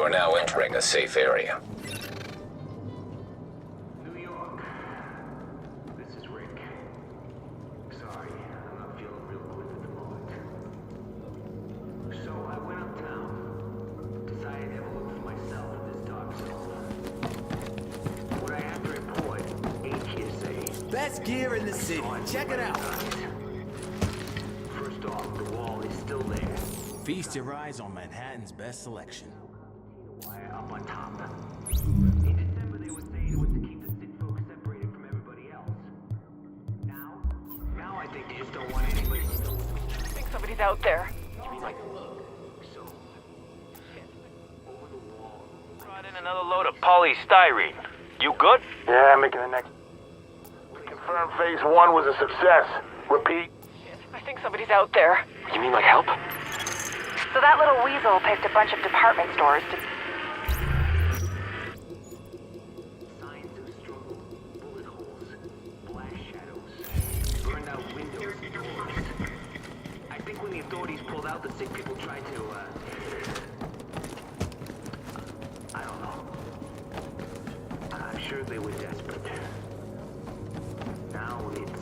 are now entering a safe area. New York. This is Rick. Sorry, I'm not feeling real good at the moment. So I went uptown. Decided to have a look for myself at this dark zone. What I have to report ain't hearsay. Best gear in the city. Check it out. First off, the wall is still there. Feast your eyes on Manhattan's best selection. Wire up on top. In December, they were saying it was to keep the city folks separated from everybody else. Now I think they just don't want anybody to know. I think somebody's out there. You mean like, so, over the wall. Brought in another load of polystyrene. You good? Yeah, making the next. Confirmed phase 1 was a success. Repeat. I think somebody's out there. You mean like help? So that little weasel picked a bunch of department stores to... Signs of struggle, bullet holes, black shadows, burned out windows and doors. I think when the authorities pulled out, the sick people tried to, I don't know. I'm sure they were desperate. Now it's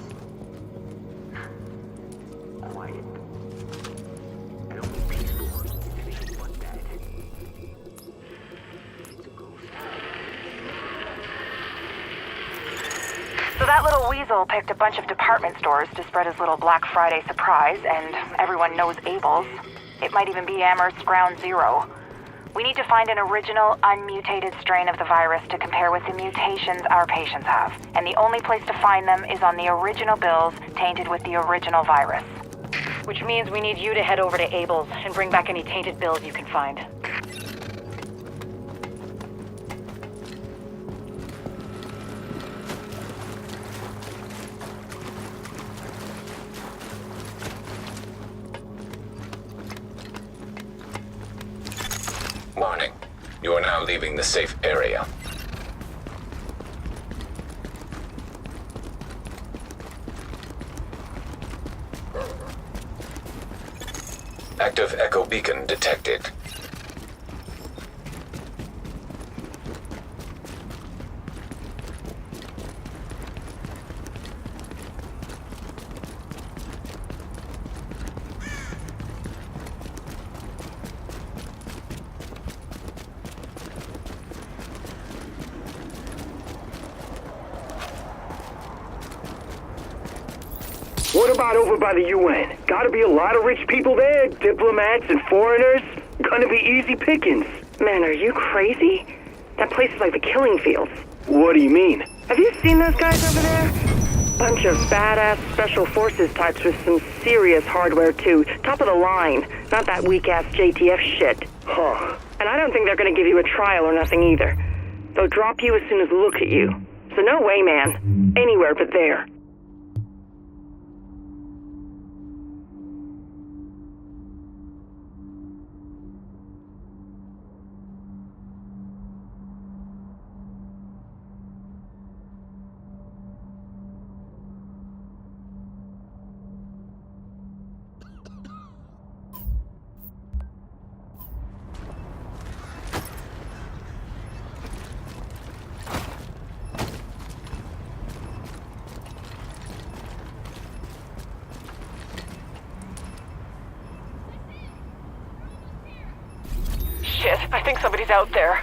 quiet. And only peaceful. It's anything but that. It's a ghost. So that little weasel picked a bunch of department stores to spread his little Black Friday surprise, and everyone knows Abel's. It might even be Amherst's Ground Zero. We need to find an original, unmutated strain of the virus to compare with the mutations our patients have. And the only place to find them is on the original bills tainted with the original virus. Which means we need you to head over to Abel's and bring back any tainted bills you can find. Warning. You are now leaving the safe area. Active echo beacon detected. What about over by the UN? Gotta be a lot of rich people there, diplomats and foreigners. Gonna be easy pickings. Man, are you crazy? That place is like the killing fields. What do you mean? Have you seen those guys over there? Bunch of badass special forces types with some serious hardware too. Top of the line. Not that weak-ass JTF shit. Huh. And I don't think they're gonna give you a trial or nothing either. They'll drop you as soon as they look at you. So no way, man. Anywhere but there. Shit, I think somebody's out there.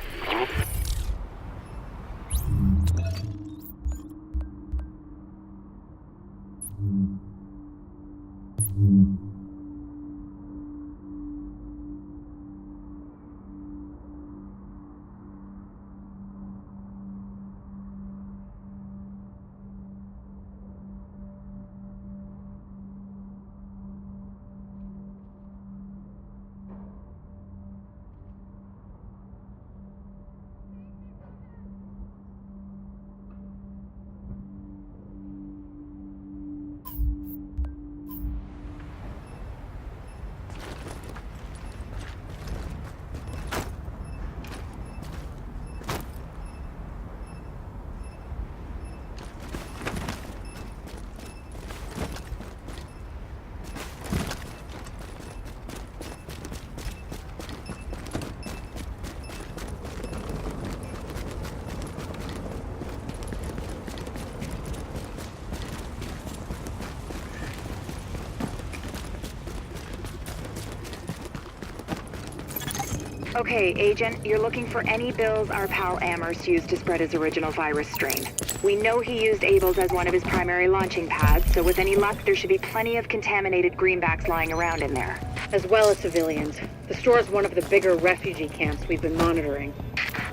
Okay, Agent, you're looking for any bills our pal Amherst used to spread his original virus strain. We know he used Abel's as one of his primary launching pads, so with any luck, there should be plenty of contaminated greenbacks lying around in there. As well as civilians. The store's one of the bigger refugee camps we've been monitoring.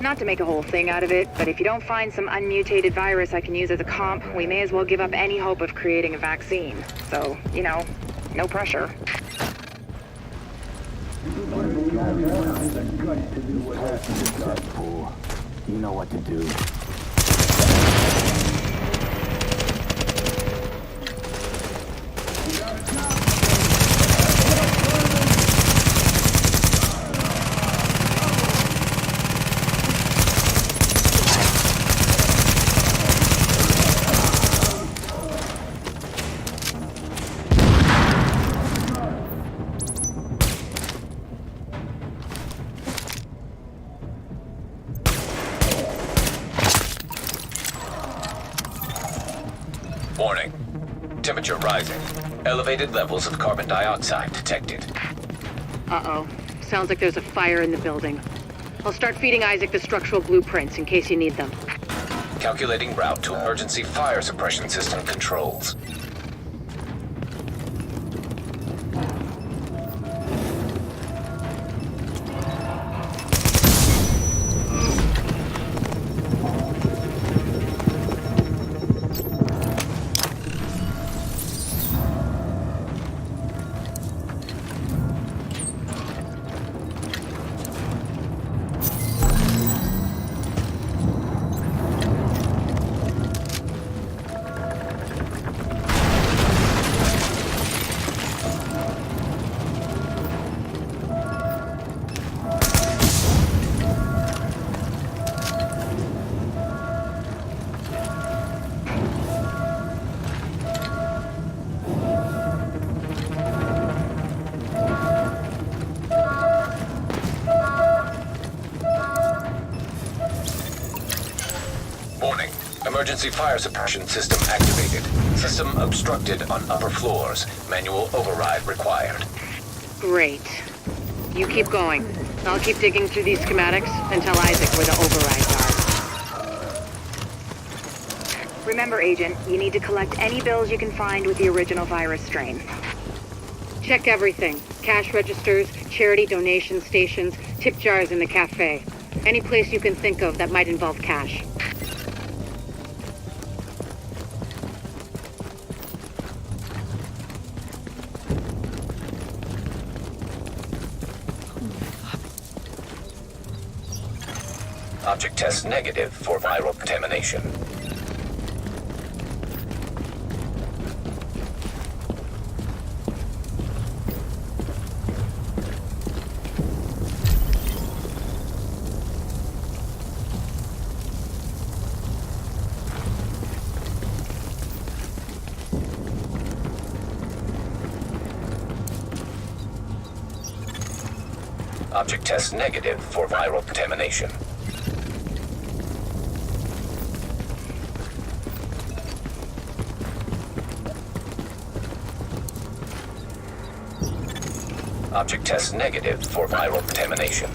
Not to make a whole thing out of it, but if you don't find some unmutated virus I can use as a comp, we may as well give up any hope of creating a vaccine. So, you know, no pressure. You know what to do. Warning. Temperature rising. Elevated levels of carbon dioxide detected. Uh-oh. Sounds like there's a fire in the building. I'll start feeding Isaac the structural blueprints in case you need them. Calculating route to emergency fire suppression system controls. Warning. Emergency fire suppression system activated. System obstructed on upper floors. Manual override required. Great. You keep going. I'll keep digging through these schematics and tell Isaac where the overrides are. Remember, Agent, you need to collect any bills you can find with the original virus strain. Check everything. Cash registers, charity donation stations, tip jars in the cafe. Any place you can think of that might involve cash. Object test negative for viral contamination. Object test negative for viral contamination. Object test negative for viral contamination.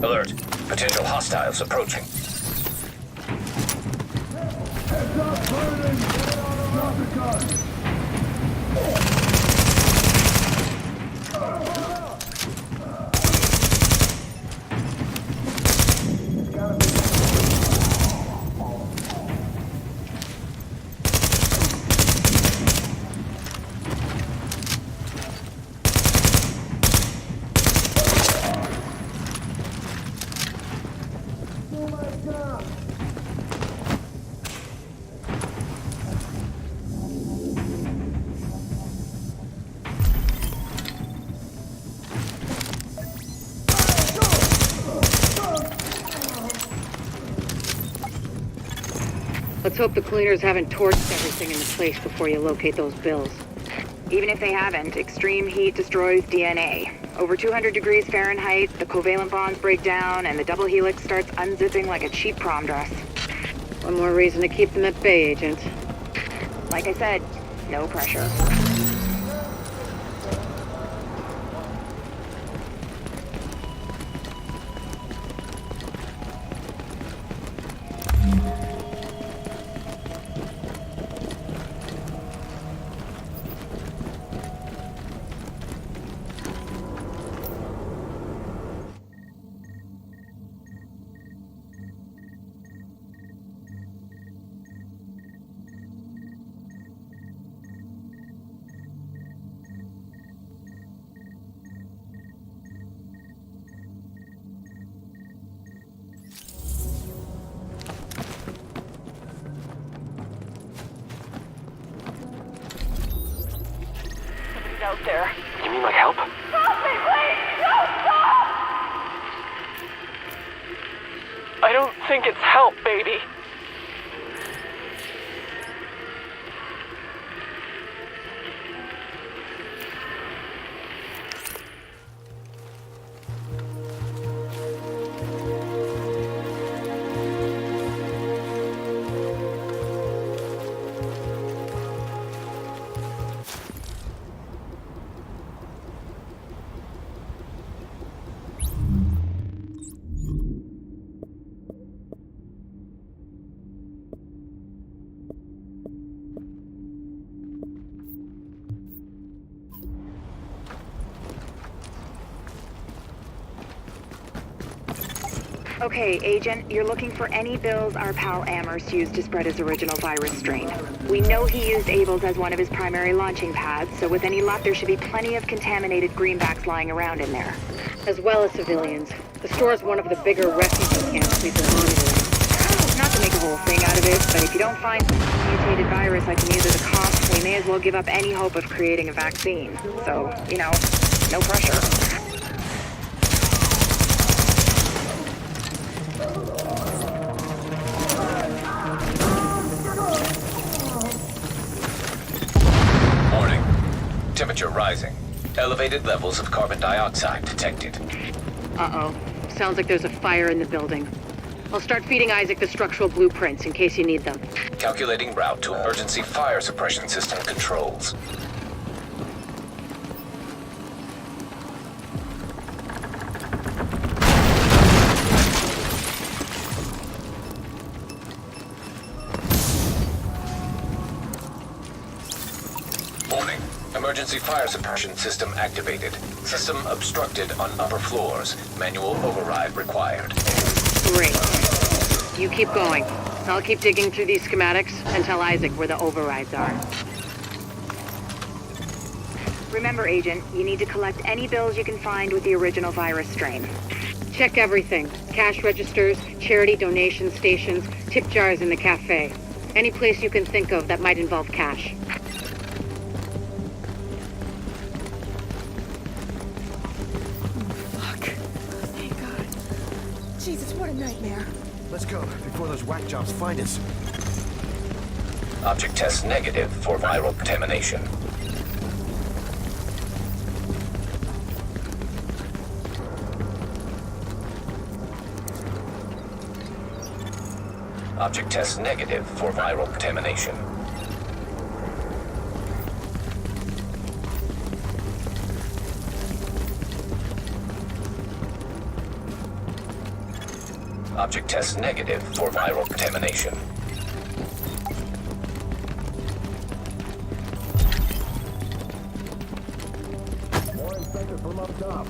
Alert. Potential hostiles approaching. Let's hope the cleaners haven't torched everything in the place before you locate those bills. Even if they haven't, extreme heat destroys DNA. Over 200 degrees Fahrenheit, the covalent bonds break down, and the double helix starts unzipping like a cheap prom dress. One more reason to keep them at bay, Agent. Like I said, no pressure. Out there. You mean like help? Help me, please! No, stop! I don't think it's help, baby. Okay, Agent, you're looking for any bills our pal Amherst used to spread his original virus strain. We know he used Abel's as one of his primary launching pads, so with any luck there should be plenty of contaminated greenbacks lying around in there. As well as civilians. The store's one of the bigger refugee camps we've been monitoring. Not to make a whole thing out of it, but if you don't find some mutated virus like can either the cost, we may as well give up any hope of creating a vaccine. So, you know, no pressure. Temperature rising. Elevated levels of carbon dioxide detected. Uh-oh. Sounds like there's a fire in the building. I'll start feeding Isaac the structural blueprints in case you need them. Calculating route to emergency fire suppression system controls. Warning. Emergency fire suppression system activated. System obstructed on upper floors. Manual override required. Great. You keep going. I'll keep digging through these schematics and tell Isaac where the overrides are. Remember, Agent, you need to collect any bills you can find with the original virus strain. Check everything. Cash registers, charity donation stations, tip jars in the cafe. Any place you can think of that might involve cash. Thank God. Jesus, what a nightmare. Let's go, before those whack jobs find us. Object test negative for viral contamination. Object test negative for viral contamination. Object test negative for viral contamination. More inspector from up top.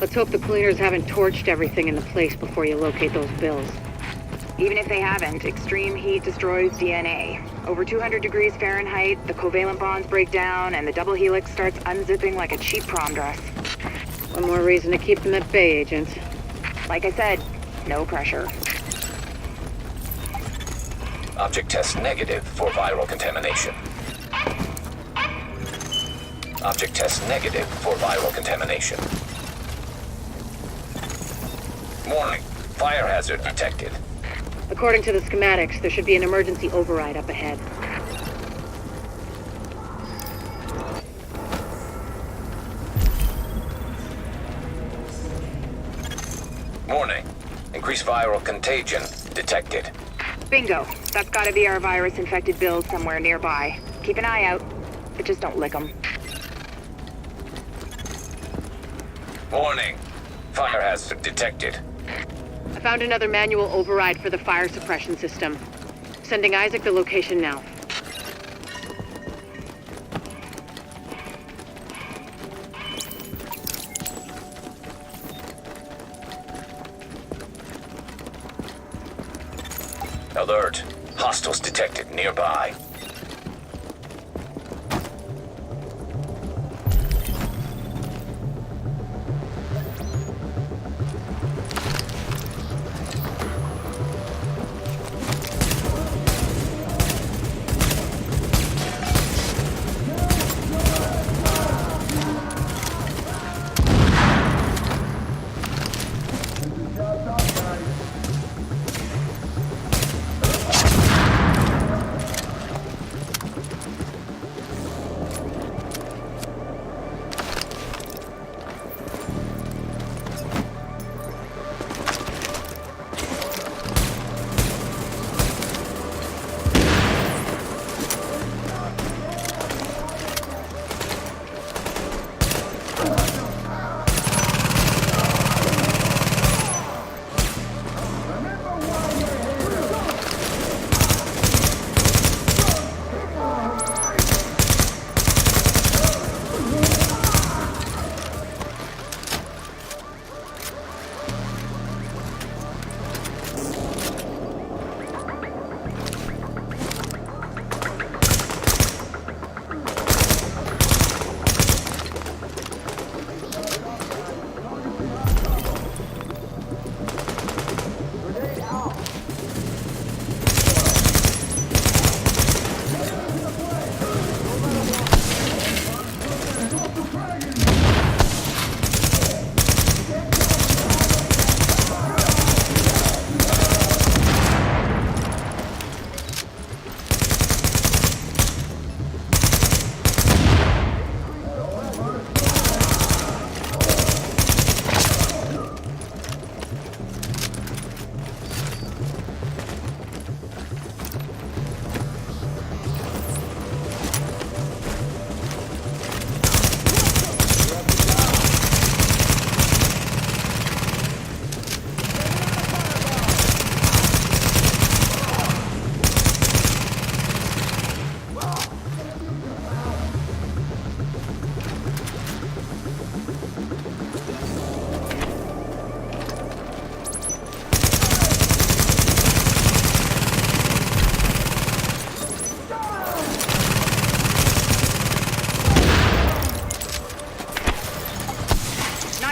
Let's hope the cleaners haven't torched everything in the place before you locate those bills. Even if they haven't, extreme heat destroys DNA. Over 200 degrees Fahrenheit, the covalent bonds break down, and the double helix starts unzipping like a cheap prom dress. One more reason to keep them at bay, Agent. Like I said, no pressure. Object test negative for viral contamination. Object test negative for viral contamination. Warning. Fire hazard detected. According to the schematics, there should be an emergency override up ahead. Warning. Increased viral contagion detected. Bingo. That's gotta be our virus-infected bills somewhere nearby. Keep an eye out, but just don't lick them. Warning. Fire hazard detected. I found another manual override for the fire suppression system. Sending Isaac the location now. Alert. Hostiles detected nearby.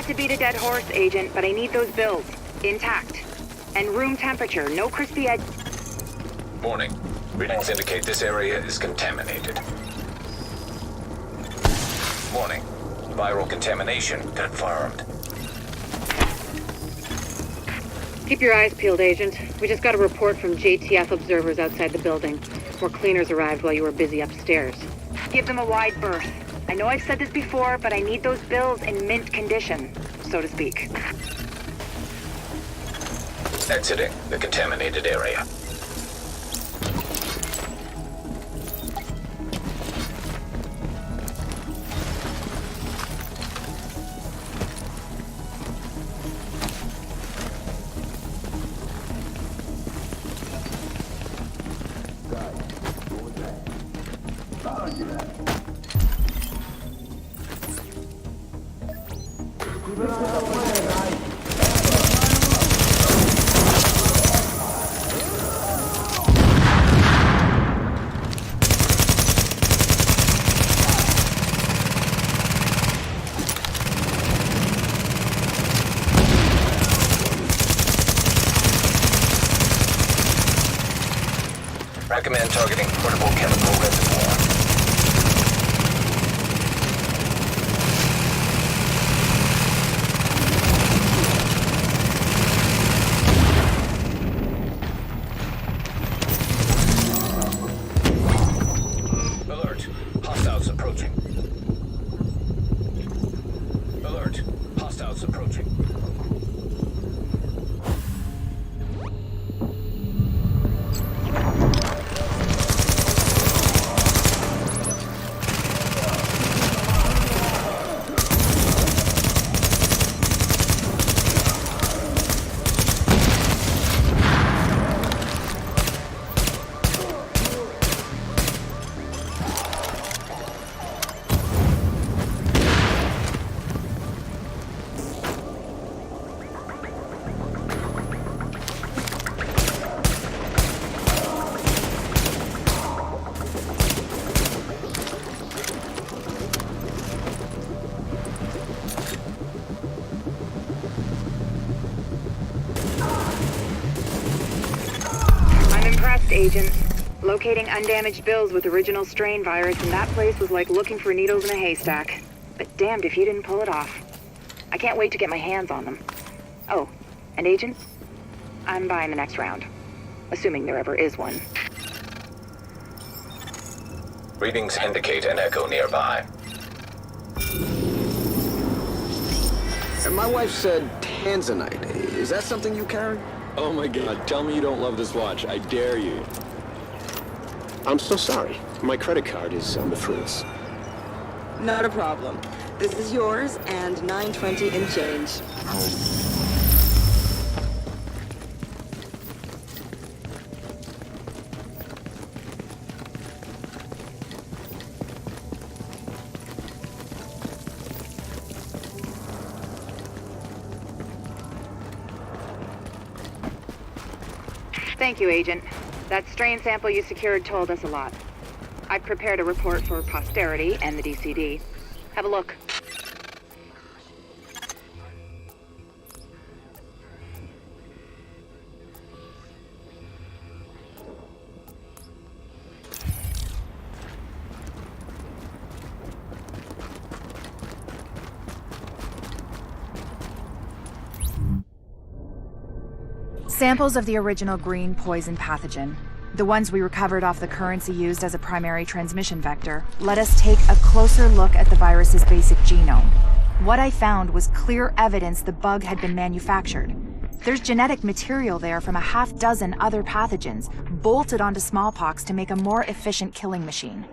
To beat a dead horse, Agent, but I need those bills. Intact. And room temperature, no crispy edge. Warning. Readings indicate this area is contaminated. Warning. Viral contamination confirmed. Keep your eyes peeled, Agent. We just got a report from JTF observers outside the building. More cleaners arrived while you were busy upstairs. Give them a wide berth. I know I've said this before, but I need those bills in mint condition, so to speak. Exiting the contaminated area. Keep an eye on Recommend targeting portable chemical reservoir. Alert. Hostiles approaching. Alert. Hostiles approaching. Agent. Locating undamaged bills with original strain virus in that place was like looking for needles in a haystack. But damned if you didn't pull it off. I can't wait to get my hands on them. Oh, and Agent? I'm buying the next round. Assuming there ever is one. Readings indicate an echo nearby. My wife said tanzanite. Is that something you carry? Oh my god, tell me you don't love this watch. I dare you. I'm so sorry. My credit card is on the fritz. Not a problem. This is yours and $9.20 in change. Thank you, Agent. That strain sample you secured told us a lot. I've prepared a report for posterity and the DCD. Have a look. Samples of the original green poison pathogen, the ones we recovered off the currency used as a primary transmission vector, let us take a closer look at the virus's basic genome. What I found was clear evidence the bug had been manufactured. There's genetic material there from a half-dozen other pathogens, bolted onto smallpox to make a more efficient killing machine.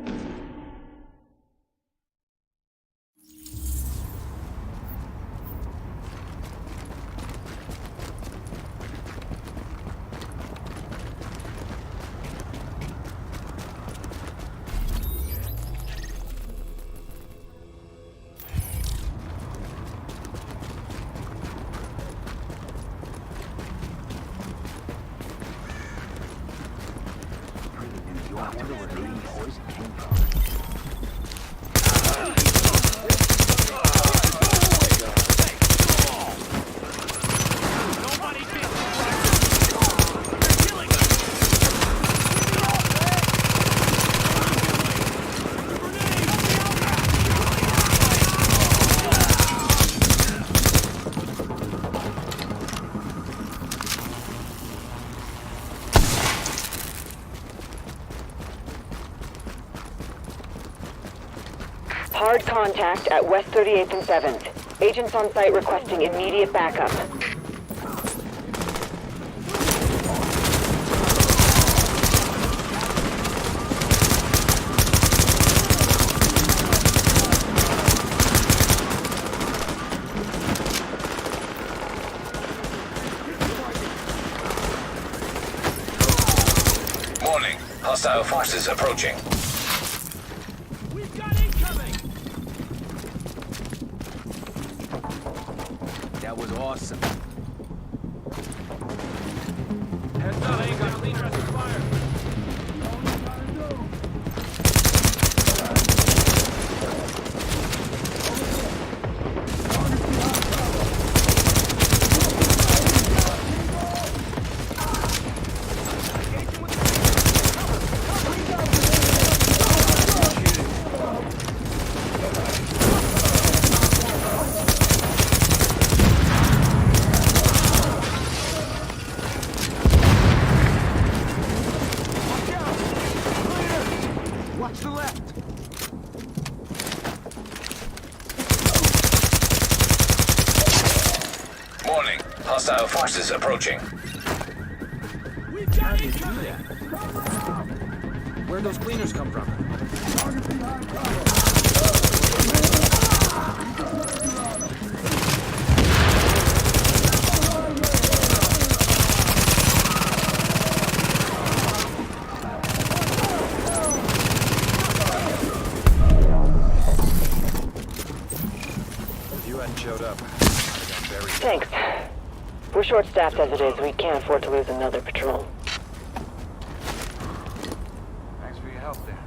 Hard contact at West 38th and 7th. Agents on site requesting immediate backup. Warning. Hostile forces approaching. That was awesome. Heads up, ain't got clean rest of fire. Warning. Hostile forces approaching. How did you do that? Where'd those cleaners come from? If you hadn't showed up, I'd have got buried. Thanks. We're short-staffed as it is. We can't afford to lose another patrol. Thanks for your help there.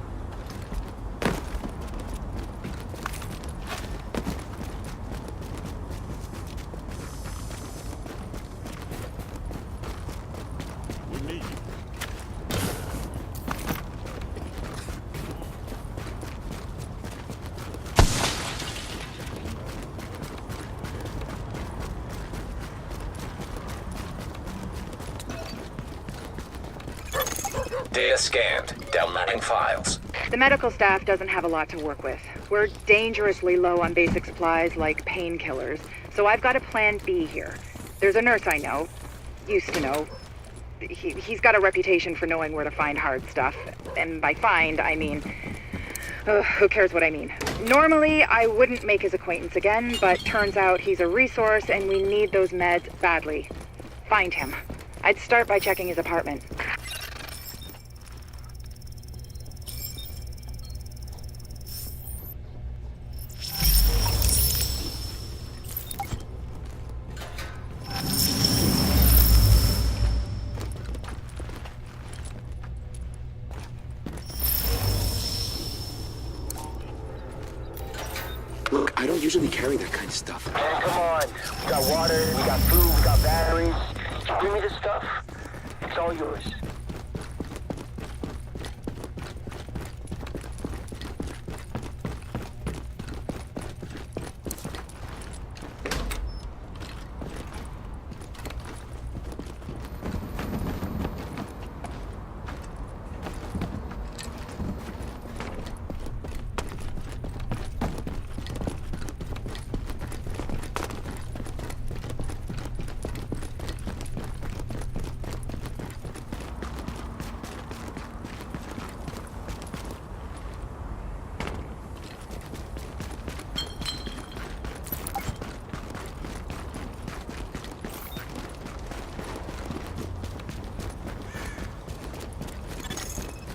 We need you. Data scanned. Downloading files. The medical staff doesn't have a lot to work with. We're dangerously low on basic supplies like painkillers, so I've got a plan B here. There's a nurse I know. Used to know. He's got a reputation for knowing where to find hard stuff. And by find, I mean... who cares what I mean? Normally, I wouldn't make his acquaintance again, but turns out he's a resource and we need those meds badly. Find him. I'd start by checking his apartment. Look, I don't usually carry that kind of stuff. Man, come on. We got water, we got food, we got batteries. Just bring me this stuff. It's all yours.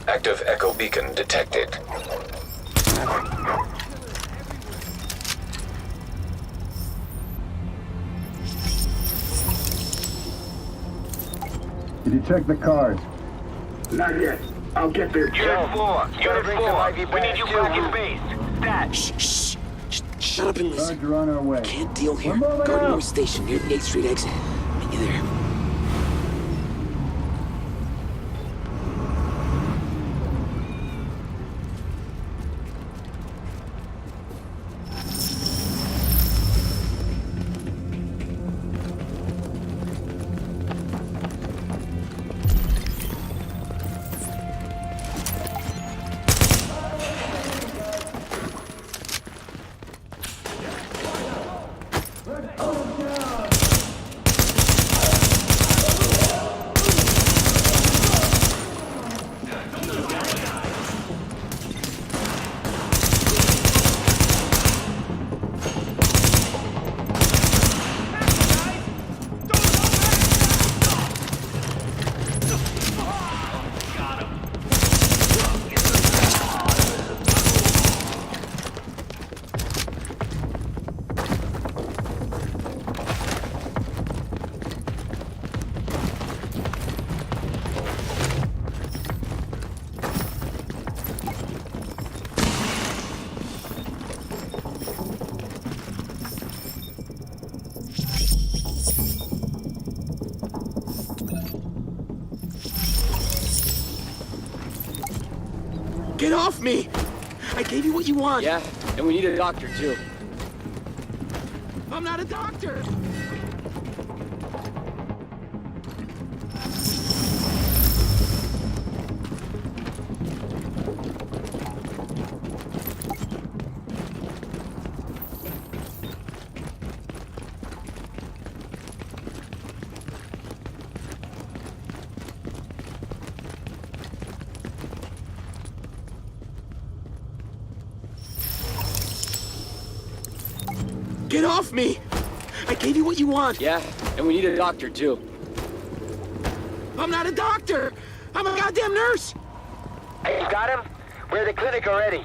Active echo beacon detected. Did you check the cars? Not yet. I'll get there. Unit 4. Unit 4. We need you back in base. That. Shh. Shut up and listen. Cars are on our way. Can't deal here. We're moving Garden out. North Station near the 8th Street exit. Meet you there. Get off me! I gave you what you want. Yeah, and we need a doctor, too. I'm not a doctor! Get off me! I gave you what you want. Yeah, and we need a doctor, too. I'm not a doctor! I'm a goddamn nurse! Hey, you got him? We're at the clinic already.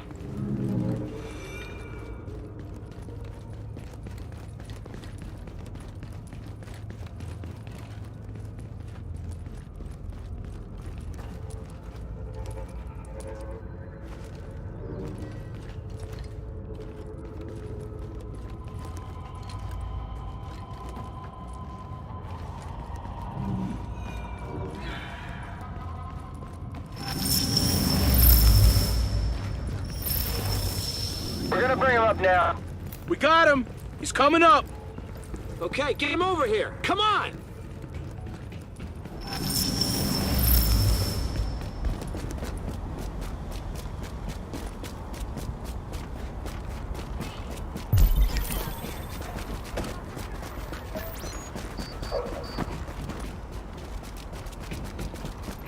We're gonna bring him up now. We got him! He's coming up! Okay, get him over here! Come on!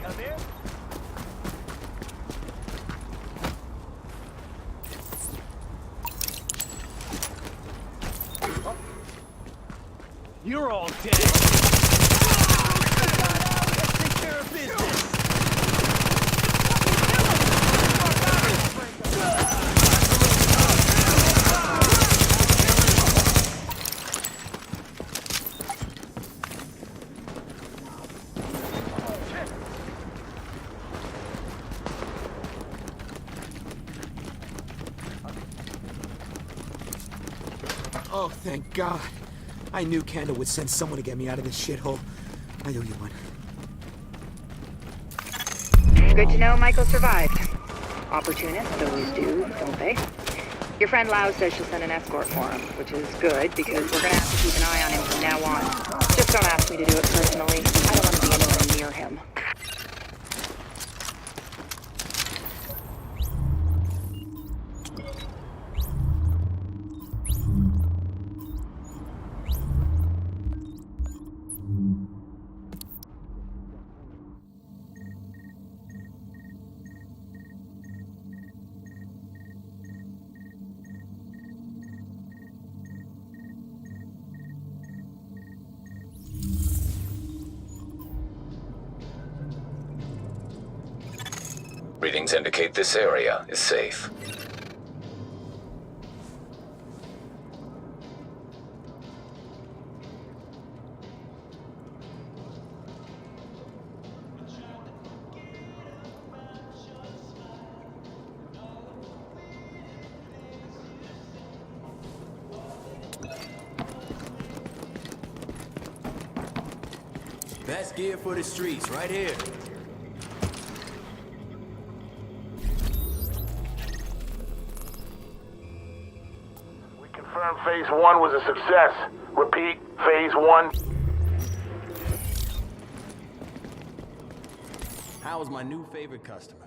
Come in. You're all dead. Let's take care of business. Oh, thank God. I knew Kendall would send someone to get me out of this shithole. I owe you one. Good to know Michael survived. Opportunists always do, don't they? Your friend Lau says she'll send an escort for him, which is good because we're gonna have to keep an eye on him from now on. Just don't ask me to do it personally. I don't want to be anywhere near him. Readings indicate this area is safe. Best gear for the streets, right here. Confirm phase 1 was a success. Repeat, phase 1. How is my new favorite customer?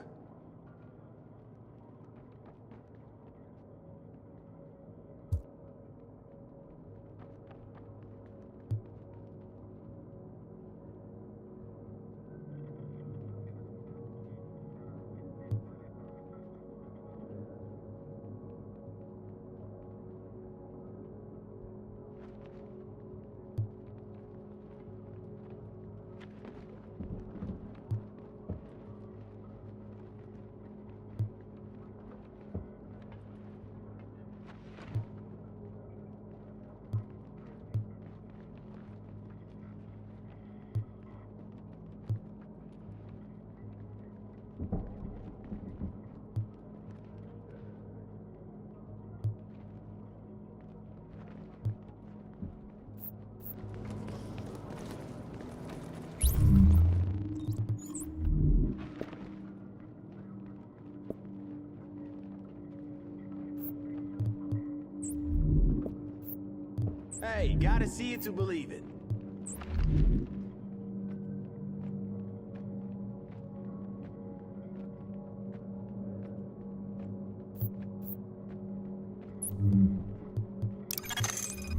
Hey, gotta see it to believe it.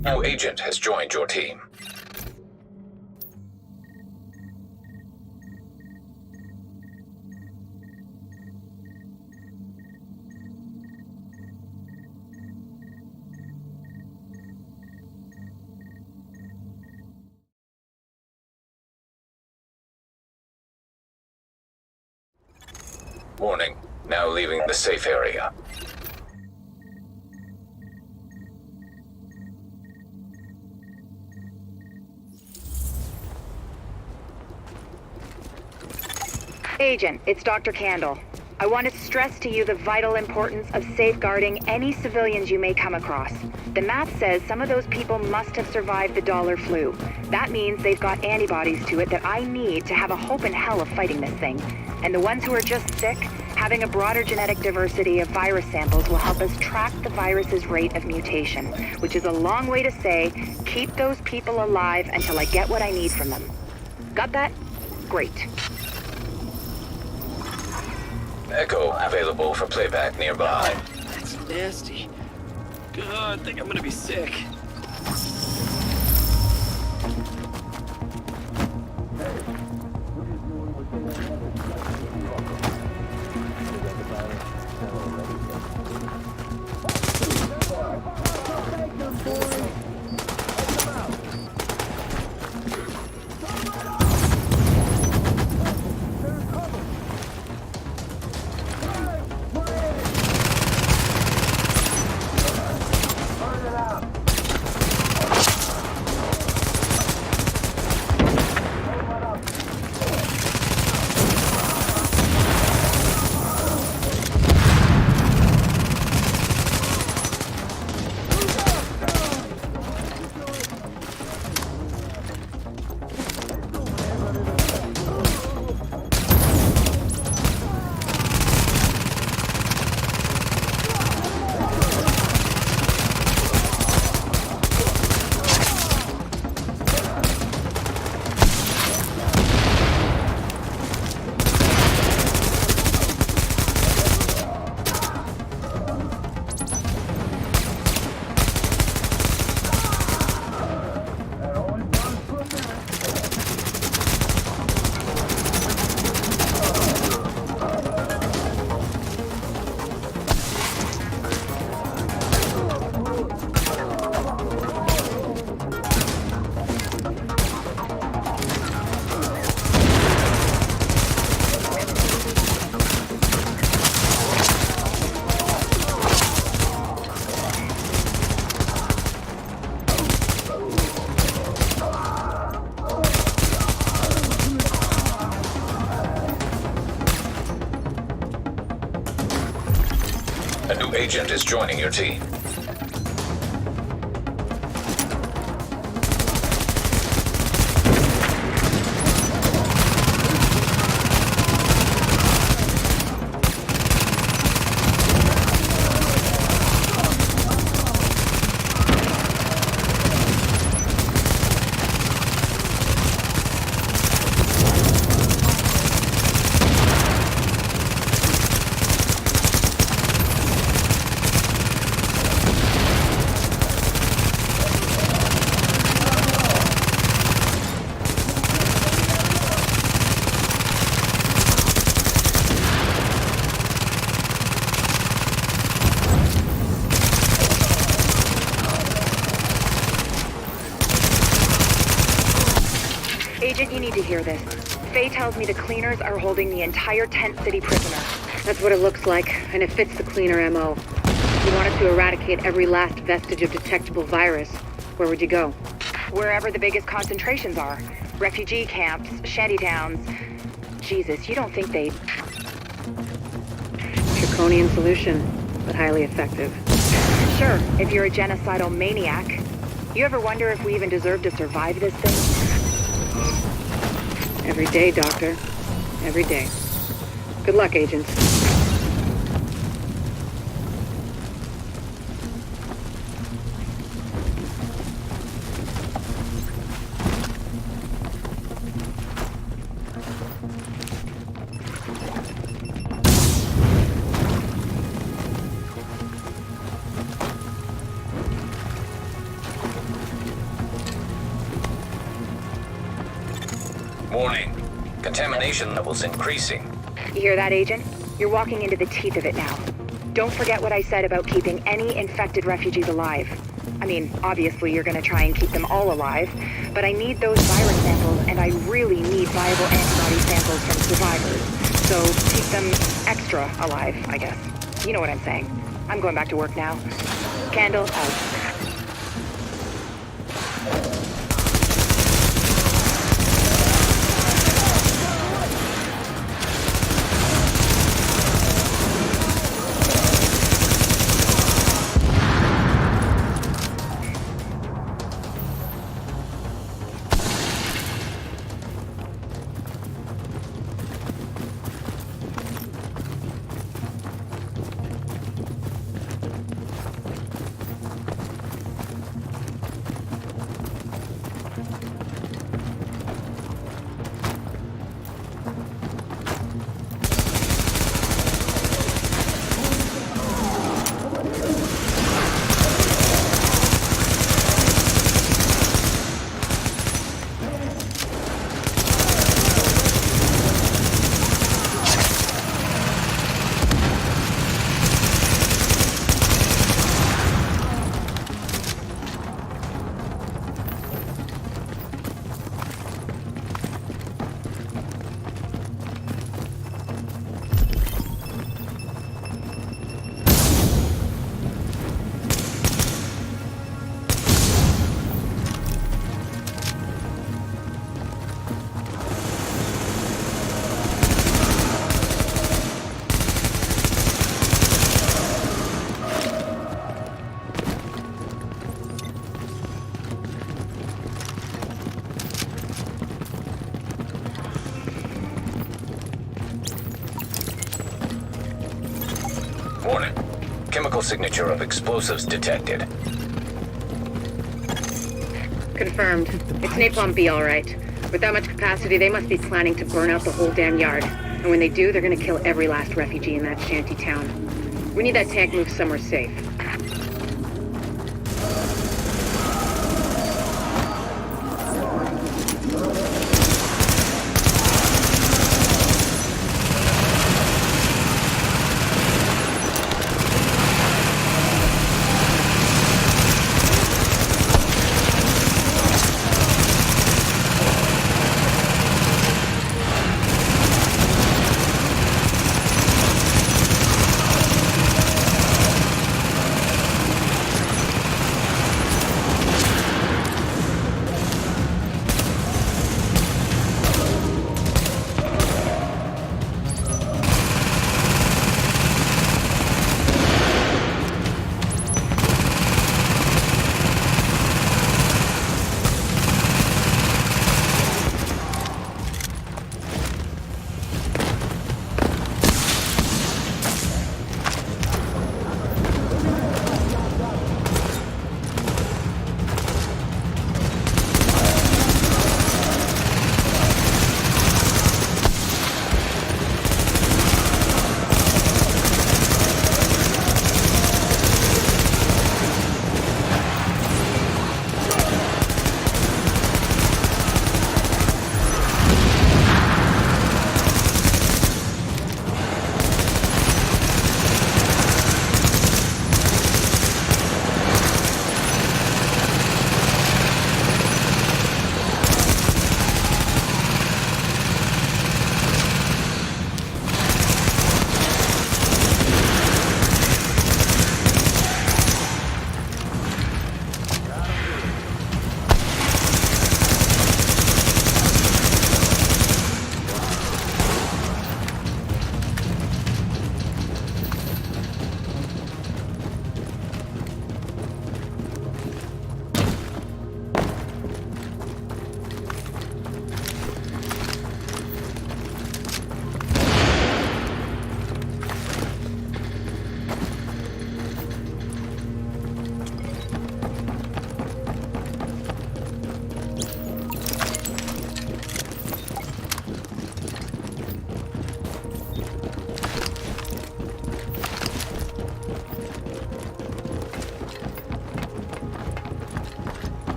New agent has joined your team. Warning, now leaving the safe area. Agent, it's Dr. Candle. I want to stress to you the vital importance of safeguarding any civilians you may come across. The math says some of those people must have survived the dollar flu. That means they've got antibodies to it that I need to have a hope in hell of fighting this thing. And the ones who are just sick, having a broader genetic diversity of virus samples will help us track the virus's rate of mutation, which is a long way to say, keep those people alive until I get what I need from them. Got that? Great. Echo available for playback nearby. That's nasty. God, I think I'm gonna be sick. A new agent is joining your team. Agent, you need to hear this. Faye tells me the cleaners are holding the entire Tent City prisoner. That's what it looks like, and it fits the cleaner MO. If you wanted to eradicate every last vestige of detectable virus, where would you go? Wherever the biggest concentrations are. Refugee camps, shantytowns. Jesus, you don't think they'd... Draconian solution, but highly effective. Sure, if you're a genocidal maniac. You ever wonder if we even deserve to survive this thing? Every day, Doctor. Every day. Good luck, agents. Warning. Contamination levels increasing. You hear that, Agent? You're walking into the teeth of it now. Don't forget what I said about keeping any infected refugees alive. I mean, obviously you're gonna try and keep them all alive, but I need those virus samples, and I really need viable antibody samples from survivors. So keep them extra alive, I guess. You know what I'm saying. I'm going back to work now. Candle out. Warning. Chemical signature of explosives detected. Confirmed. It's Napalm B, all right. With that much capacity, they must be planning to burn out the whole damn yard. And when they do, they're gonna kill every last refugee in that shanty town. We need that tank moved somewhere safe.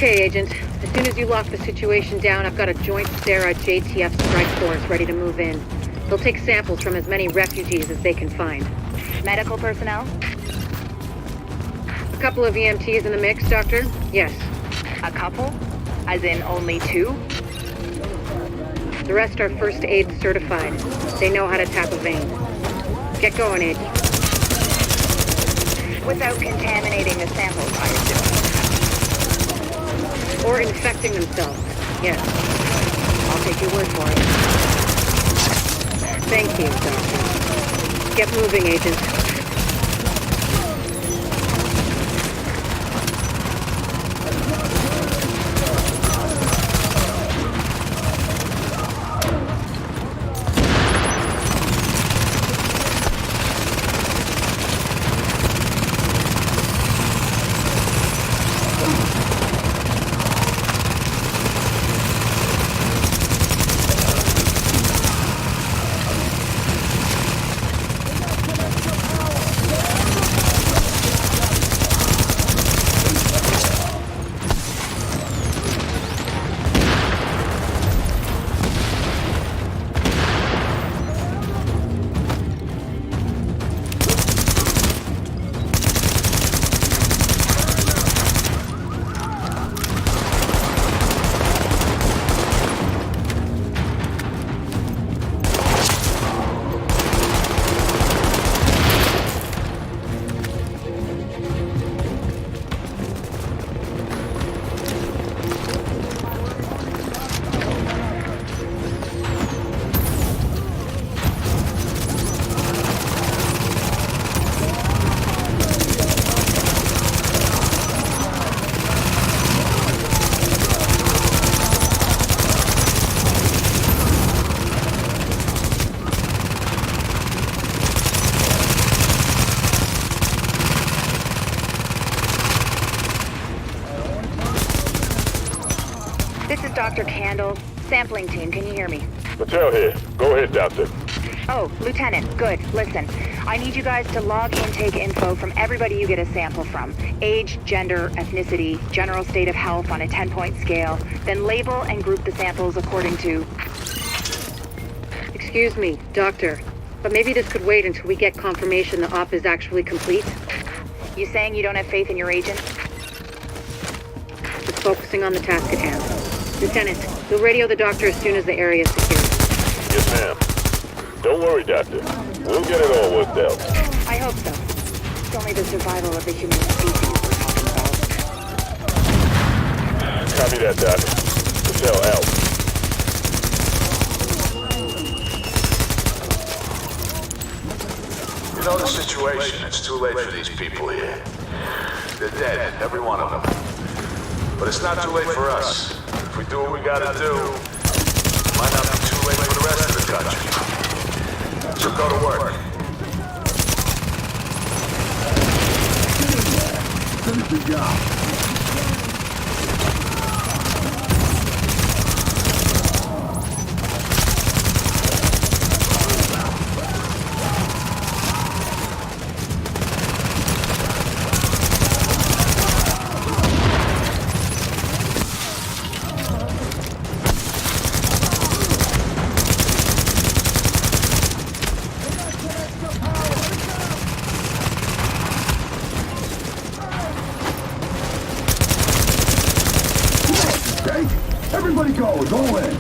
Okay, Agent. As soon as you lock the situation down, I've got a joint Sarah JTF strike force ready to move in. They'll take samples from as many refugees as they can find. Medical personnel? A couple of EMTs in the mix, Doctor? Yes. A couple? As in only 2? The rest are first aid certified. They know how to tap a vein. Get going, Agent. Without contaminating the samples, I assume. Or infecting themselves. Yes. I'll take your word for it. Thank you, Doctor. Get moving, Agent. Dr. Candle, sampling team, can you hear me? Patel here. Go ahead, Doctor. Oh, Lieutenant, good. Listen, I need you guys to log intake info from everybody you get a sample from. Age, gender, ethnicity, general state of health on a 10-point scale. Then label and group the samples according to... Excuse me, Doctor, but maybe this could wait until we get confirmation the op is actually complete? You saying you don't have faith in your agent? Just focusing on the task at hand. Lieutenant, you'll radio the doctor as soon as the area is secured. Yes, ma'am. Don't worry, Doctor. We'll get it all worked out. I hope so. It's only the survival of the human species we're talking about. Copy that, Doc. Patel out. You know the situation. It's too late for these people here. They're dead, every one of them. But it's not too late for us. If we do what we gotta do, it might not be too late for the rest of the country. So go to work. Finish the job. Everybody go in.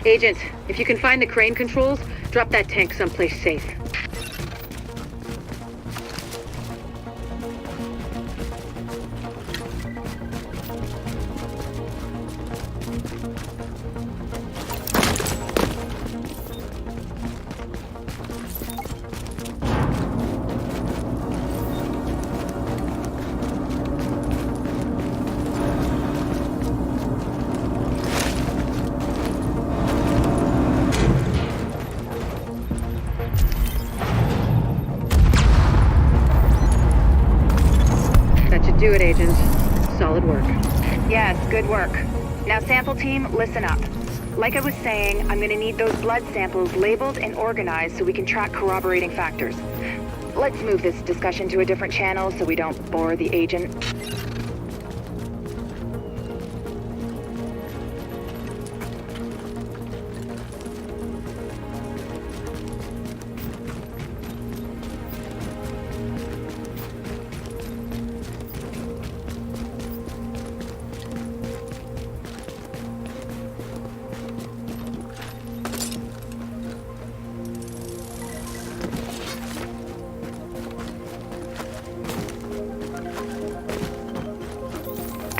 Agent, if you can find the crane controls, drop that tank someplace safe. Do it, Agent. Solid work. Yes, good work. Now, sample team, listen up. Like I was saying, I'm gonna need those blood samples labeled and organized so we can track corroborating factors. Let's move this discussion to a different channel so we don't bore the agent.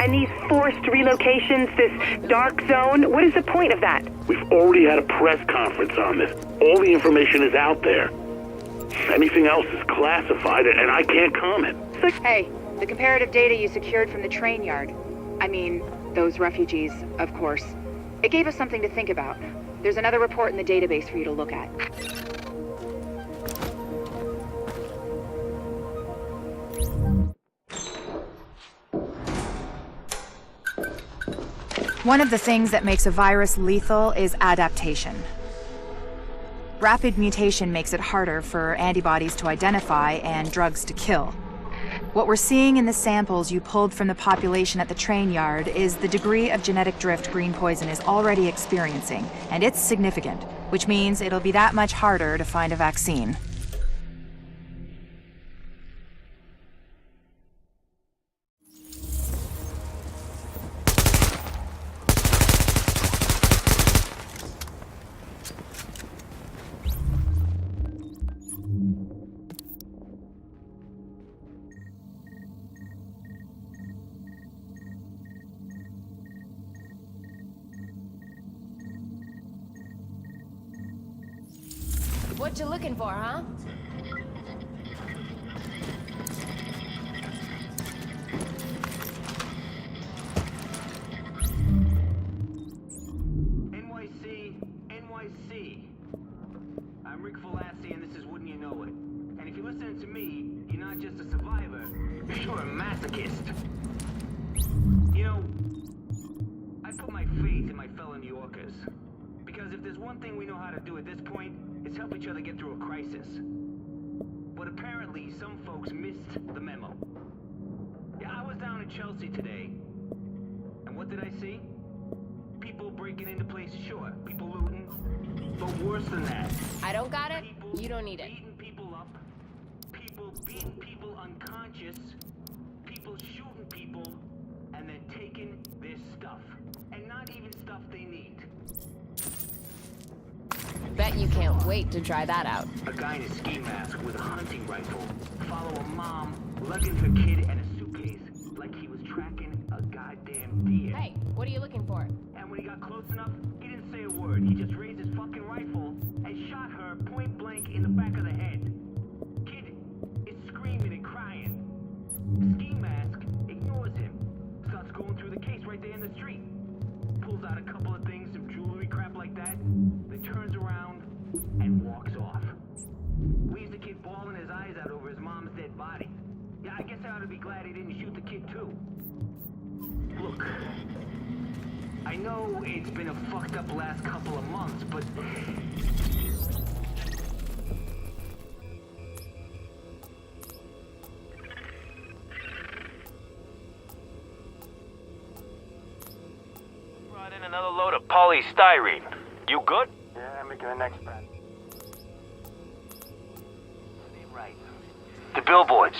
And these forced relocations, this dark zone, what is the point of that? We've already had a press conference on this. All the information is out there. Anything else is classified, and I can't comment. Hey, the comparative data you secured from the train yard. I mean, those refugees, of course. It gave us something to think about. There's another report in the database for you to look at. One of the things that makes a virus lethal is adaptation. Rapid mutation makes it harder for antibodies to identify and drugs to kill. What we're seeing in the samples you pulled from the population at the train yard is the degree of genetic drift green poison is already experiencing, and it's significant, which means it'll be that much harder to find a vaccine. What you looking for, huh? NYC. I'm Rick Falassi, and this is Wouldn't You Know It. And if you're listening to me, you're not just a survivor, you're a masochist. You know, I put my faith in my fellow New Yorkers. Because if there's one thing we know how to do at this point, it's help each other get through a crisis. But apparently, some folks missed the memo. Yeah, I was down in Chelsea today, and what did I see? People breaking into places, sure, people looting, but worse than that. I don't got it, you don't need it. Beating people up, people beating people unconscious, people shooting people, and then taking their stuff. And not even stuff they need. Bet you can't wait to try that out. A guy in a ski mask with a hunting rifle follow a mom lugging her kid and a suitcase like he was tracking a goddamn deer. Hey, what are you looking for? And when he got close enough, he didn't say a word. He just raised his fucking rifle and shot her point blank in the back of the head. Kid is screaming and crying. Ski mask ignores him. Starts going through the case right there in the street. Pulls out a couple of things, some jewelry, crap like that, then turns around and walks off. Leaves the kid bawling his eyes out over his mom's dead body. Yeah, I guess I ought to be glad he didn't shoot the kid too. Look, I know it's been a fucked up last couple of months, but... Brought in another load of polystyrene. You good? Yeah, I'm making the next batch. Right. The billboards.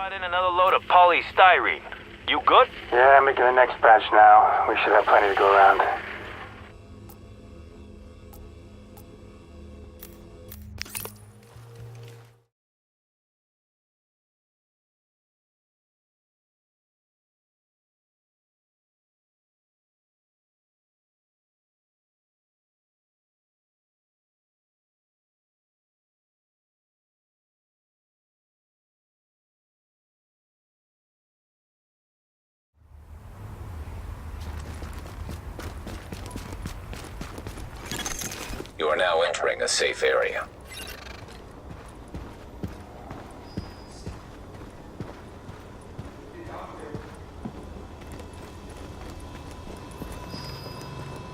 brought in another load of polystyrene. You good? Yeah, I'm making the next batch now. We should have plenty to go around. You are now entering a safe area.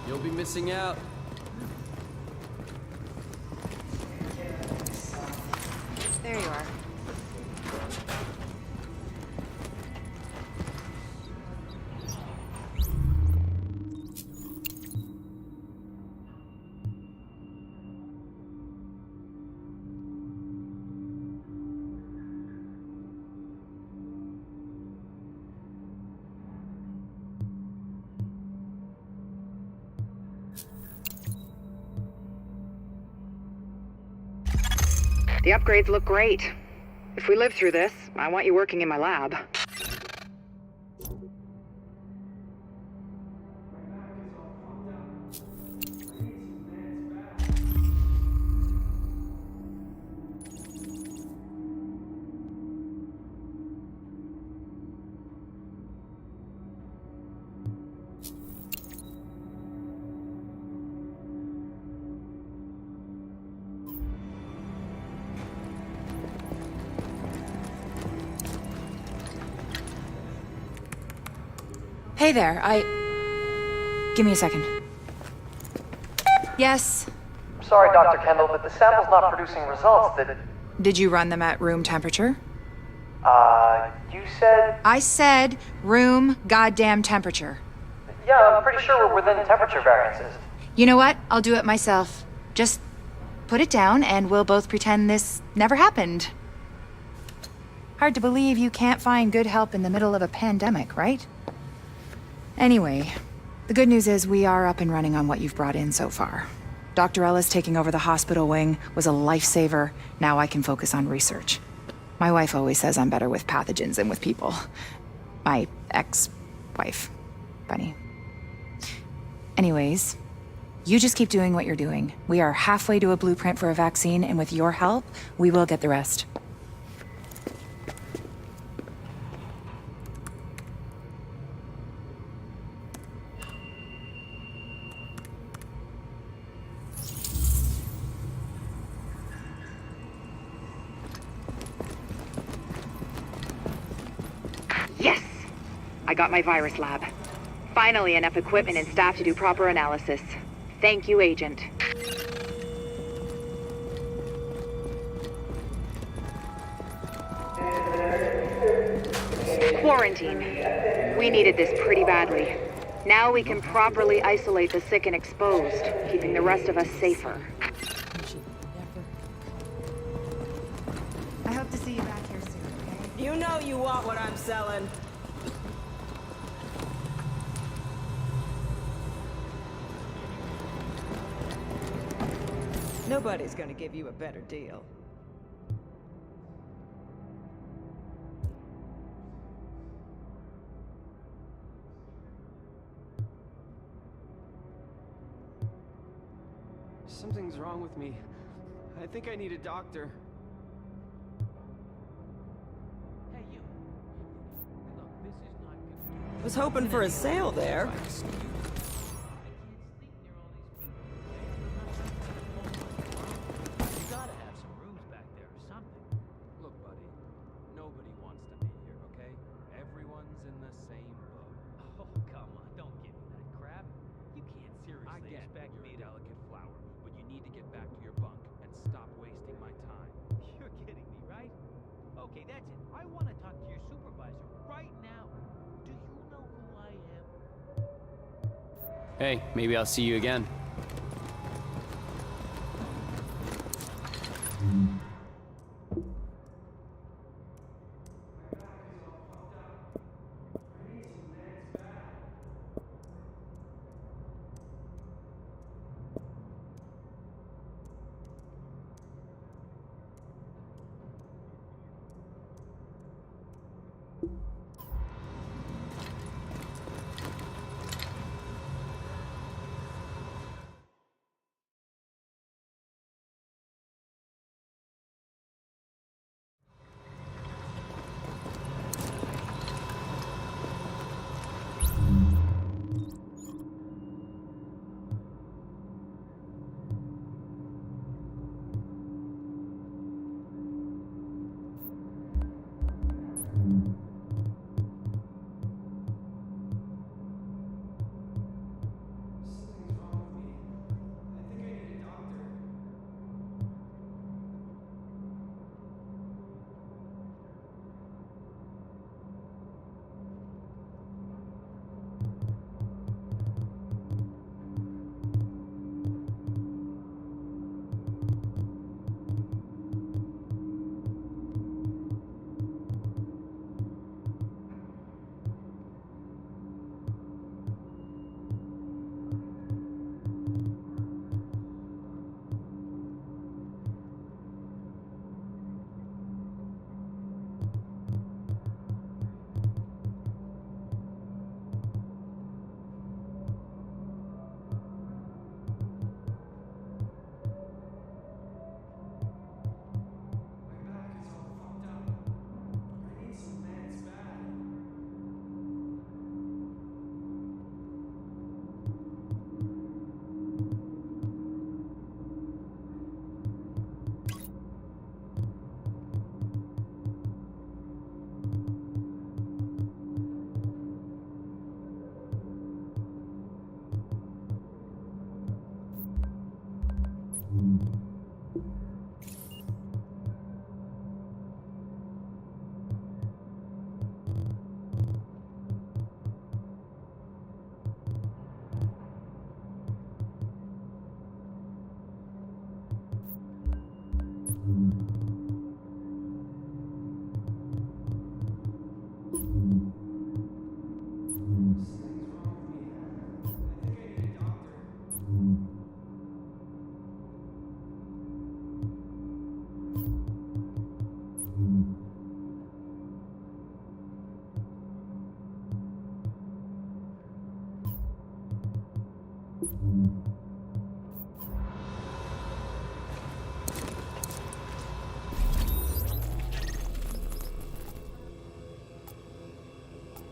You'll be missing out. There you are. The upgrades look great. If we live through this, I want you working in my lab. Hey there, Give me a second. Yes? Sorry, Dr. Kendall, but the sample's not producing results that... Did you run them at room temperature? You said... I said room goddamn temperature. Yeah, I'm pretty sure we're within temperature variances. You know what? I'll do it myself. Just put it down and we'll both pretend this never happened. Hard to believe you can't find good help in the middle of a pandemic, right? Anyway, the good news is we are up and running on what you've brought in so far. Dr. Ellis taking over the hospital wing was a lifesaver. Now I can focus on research. My wife always says I'm better with pathogens than with people. My ex-wife. Funny. Anyways, you just keep doing what you're doing. We are halfway to a blueprint for a vaccine, and with your help, we will get the rest. Yes! I got my virus lab. Finally enough equipment and staff to do proper analysis. Thank you, Agent. Quarantine. We needed this pretty badly. Now we can properly isolate the sick and exposed, keeping the rest of us safer. I hope to see you back here soon, okay? You know you want what I'm selling. Nobody's gonna give you a better deal. Something's wrong with me. I think I need a doctor. Hey, you. Look, this is not good. Was hoping for a sale there. You gotta have some rooms back there or something. Look, buddy, nobody wants to be here, okay? Everyone's in the same boat. Oh, come on, don't give me that crap. You can't seriously expect you're me a to... delicate flower, but you need to get back to your bunk and stop wasting my time. You're kidding me, right? Okay, that's it. I want to talk to your supervisor right now. Do you know who I am? Hey, maybe I'll see you again.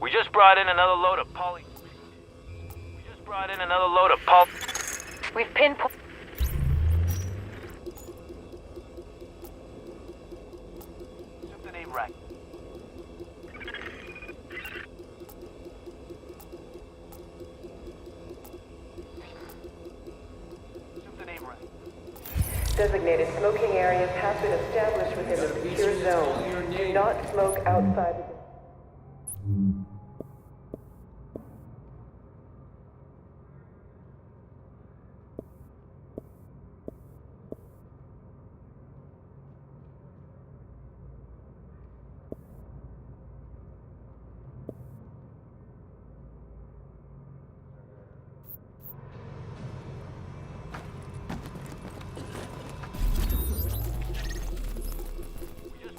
We just brought in another load of poly. We've pinpointed. Something ain't right. Something ain't right. Designated smoking areas have been established within the secure zone. Do not smoke outside the...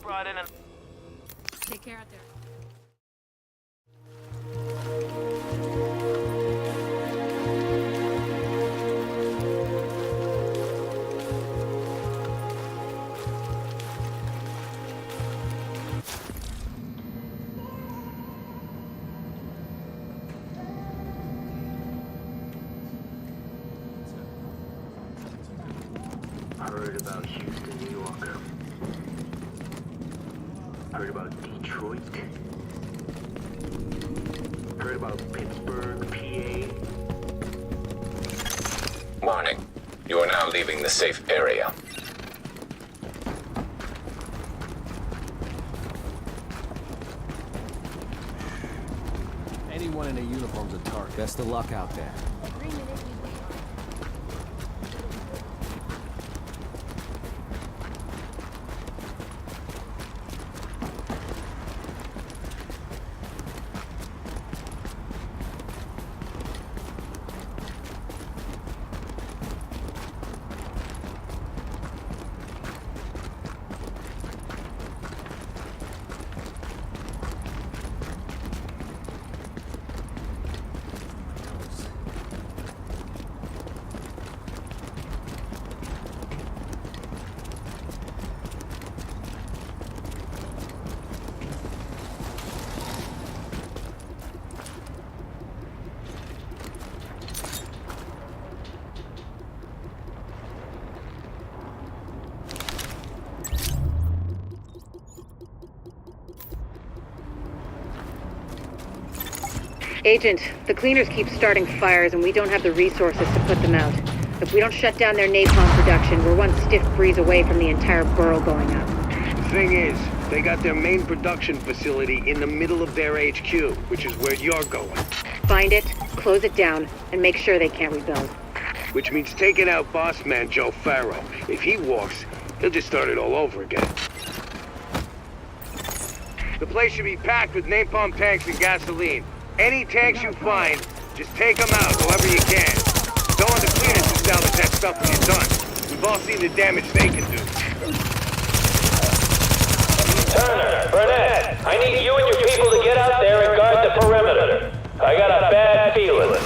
Brought in and take care out there. Heard about Houston, New York. Heard about Detroit. Heard about Pittsburgh, PA. Warning. You are now leaving the safe area. Anyone in a uniform's a target. Best of luck out there. Agent, the cleaners keep starting fires and we don't have the resources to put them out. If we don't shut down their napalm production, we're one stiff breeze away from the entire borough going up. Thing is, they got their main production facility in the middle of their HQ, which is where you're going. Find it, close it down, and make sure they can't rebuild. Which means taking out boss man Joe Farrow. If he walks, he'll just start it all over again. The place should be packed with napalm tanks and gasoline. Any tanks you find, just take them out however you can. Don't want the cleaners to salvage that stuff when you're done. We've all seen the damage they can do. Turner, Burnett, I need you and your people to get out there and guard the perimeter. I got a bad feeling.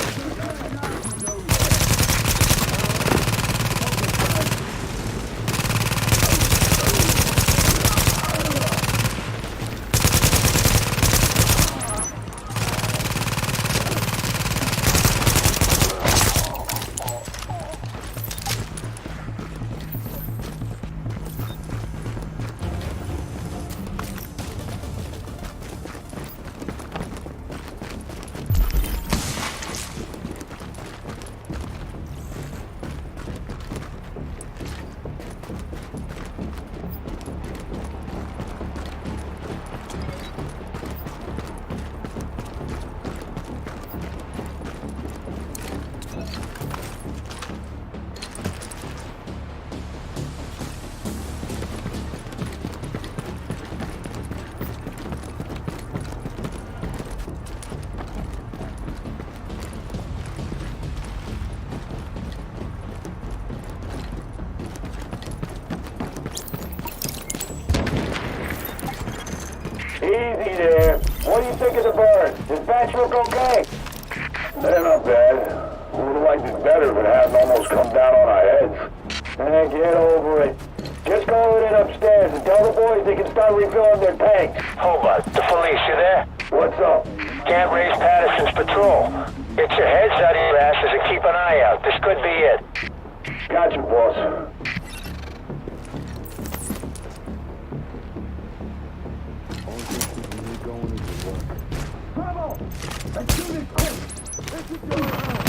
think of the bird? His batch look okay? They're not bad. We would have liked it better if it hadn't almost come down on our heads. Get over it. Just go in upstairs and tell the boys they can start refilling their tanks. Hold on. The police, you there? What's up? Can't raise Patterson's patrol. Get your heads out of your asses and keep an eye out. This could be it. Gotcha, boss. Bravo! Let's do this quick! This is going on!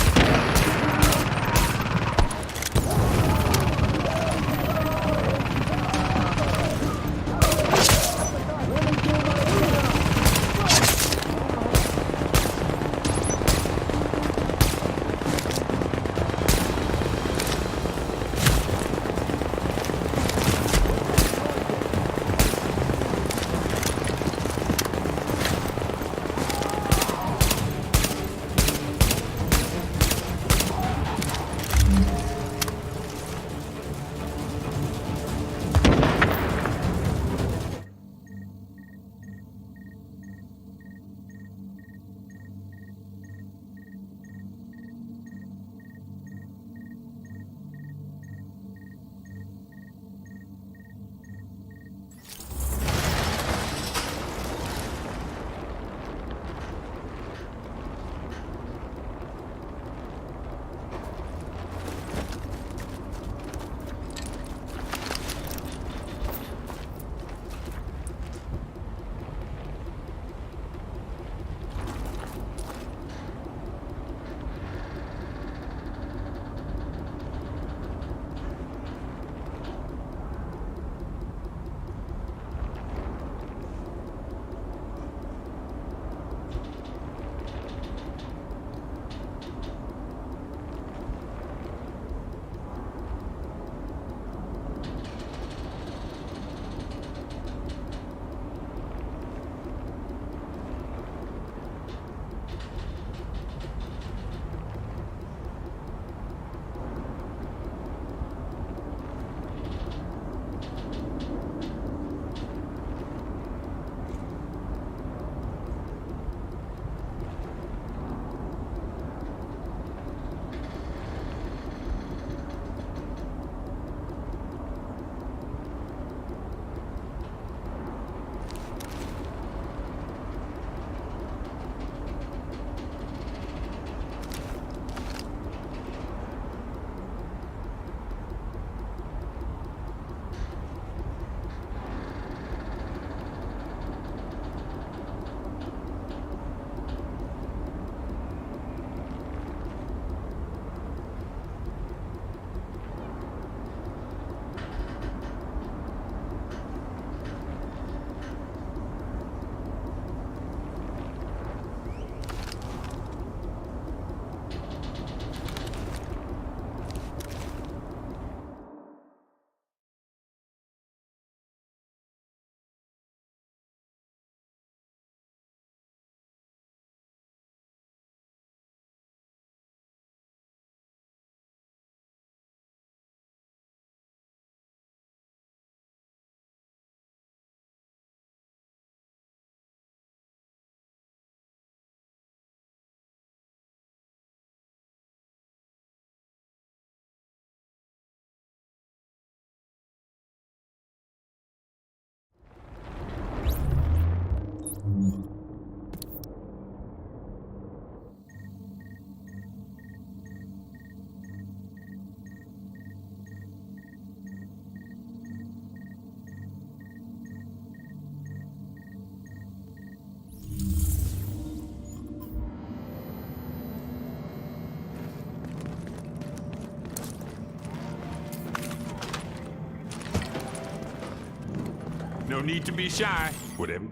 No need to be shy. Whatever.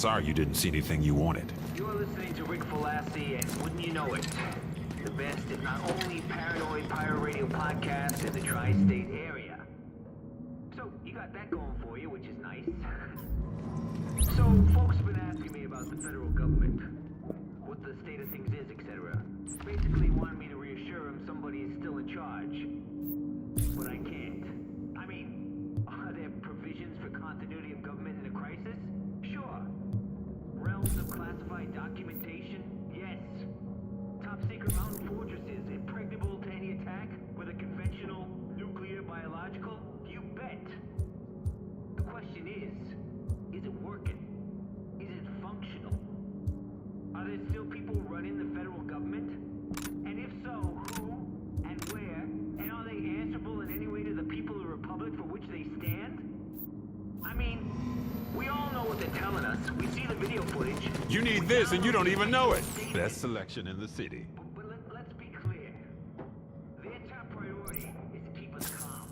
sorry you didn't see anything you wanted. You're listening to Rick Falassi, and wouldn't you know it, the best, if not only, paranoid pirate radio podcast in the tri-state area. So, you got that going for you, which is nice. So, folks have been asking me about the federal government, what the state of things is, etc. Basically wanted me to reassure them somebody is still in charge. But I can't. I mean, are there provisions for continuity of government in a crisis? Sure. Realms of classified documentation? Yes. Top secret mountain fortresses impregnable to any attack, whether conventional, nuclear, biological? You bet. The question is it working? Is it functional? Are there still people running the federal government? And if so, who and where? And are they answerable in any way to the people of the Republic for which they stand? I mean, we all know what they're telling us. We see the video footage. You need this and you don't even know it. Best selection in the city. But let's be clear. Their top priority is to keep us calm,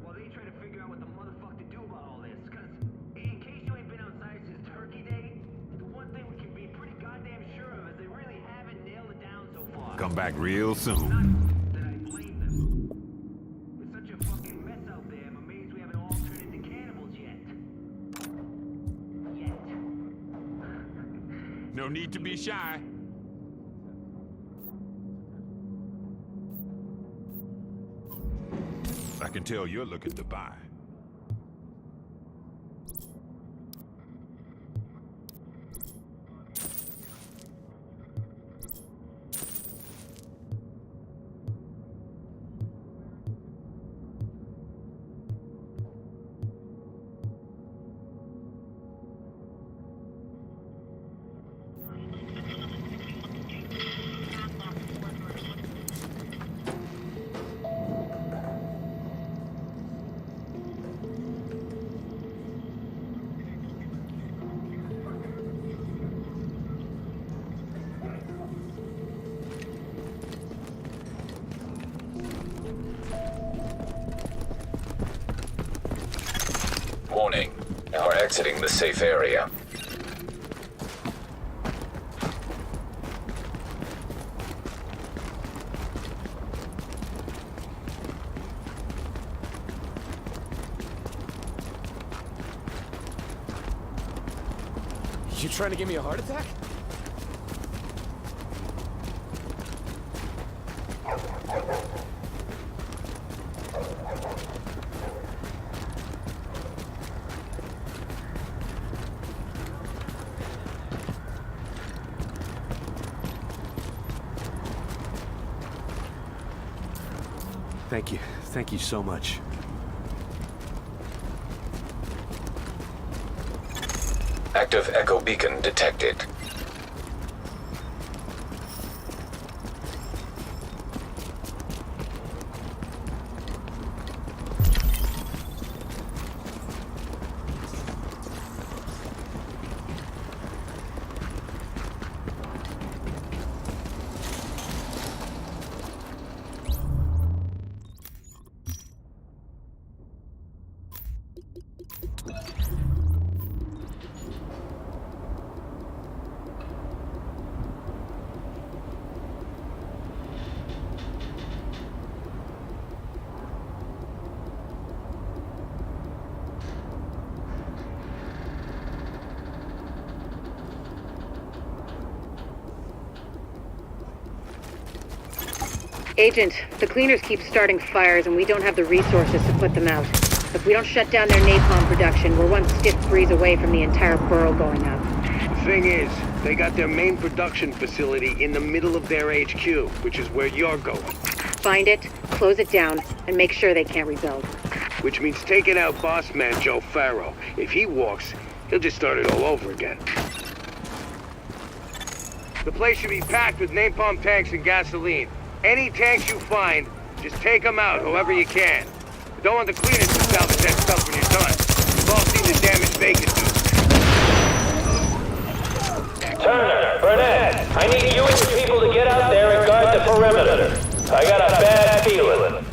while they try to figure out what the motherfuck to do about all this. Cause, in case you ain't been outside since Turkey Day, the one thing we can be pretty goddamn sure of is they really haven't nailed it down so far. Come back real soon. That I blame them. It's such a fucking mess out there, I'm amazed we haven't all turned into cannibals yet. No need to be shy. I can tell you're looking to buy. Warning. Now we're exiting the safe area. You trying to give me a heart attack? Thank you. Thank you so much. Active echo beacon detected. Agent, the cleaners keep starting fires and we don't have the resources to put them out. If we don't shut down their napalm production, we're one stiff breeze away from the entire borough going up. The thing is, they got their main production facility in the middle of their HQ, which is where you're going. Find it, close it down, and make sure they can't rebuild. Which means taking out boss man Joe Farrow. If he walks, he'll just start it all over again. The place should be packed with napalm tanks and gasoline. Any tanks you find, just take them out however you can. You don't want the cleaners to salvage that stuff when you're done. We've all seen the damage they can do. Turner, Burnett, I need you and your people to get out there and guard the perimeter. I got a bad feeling.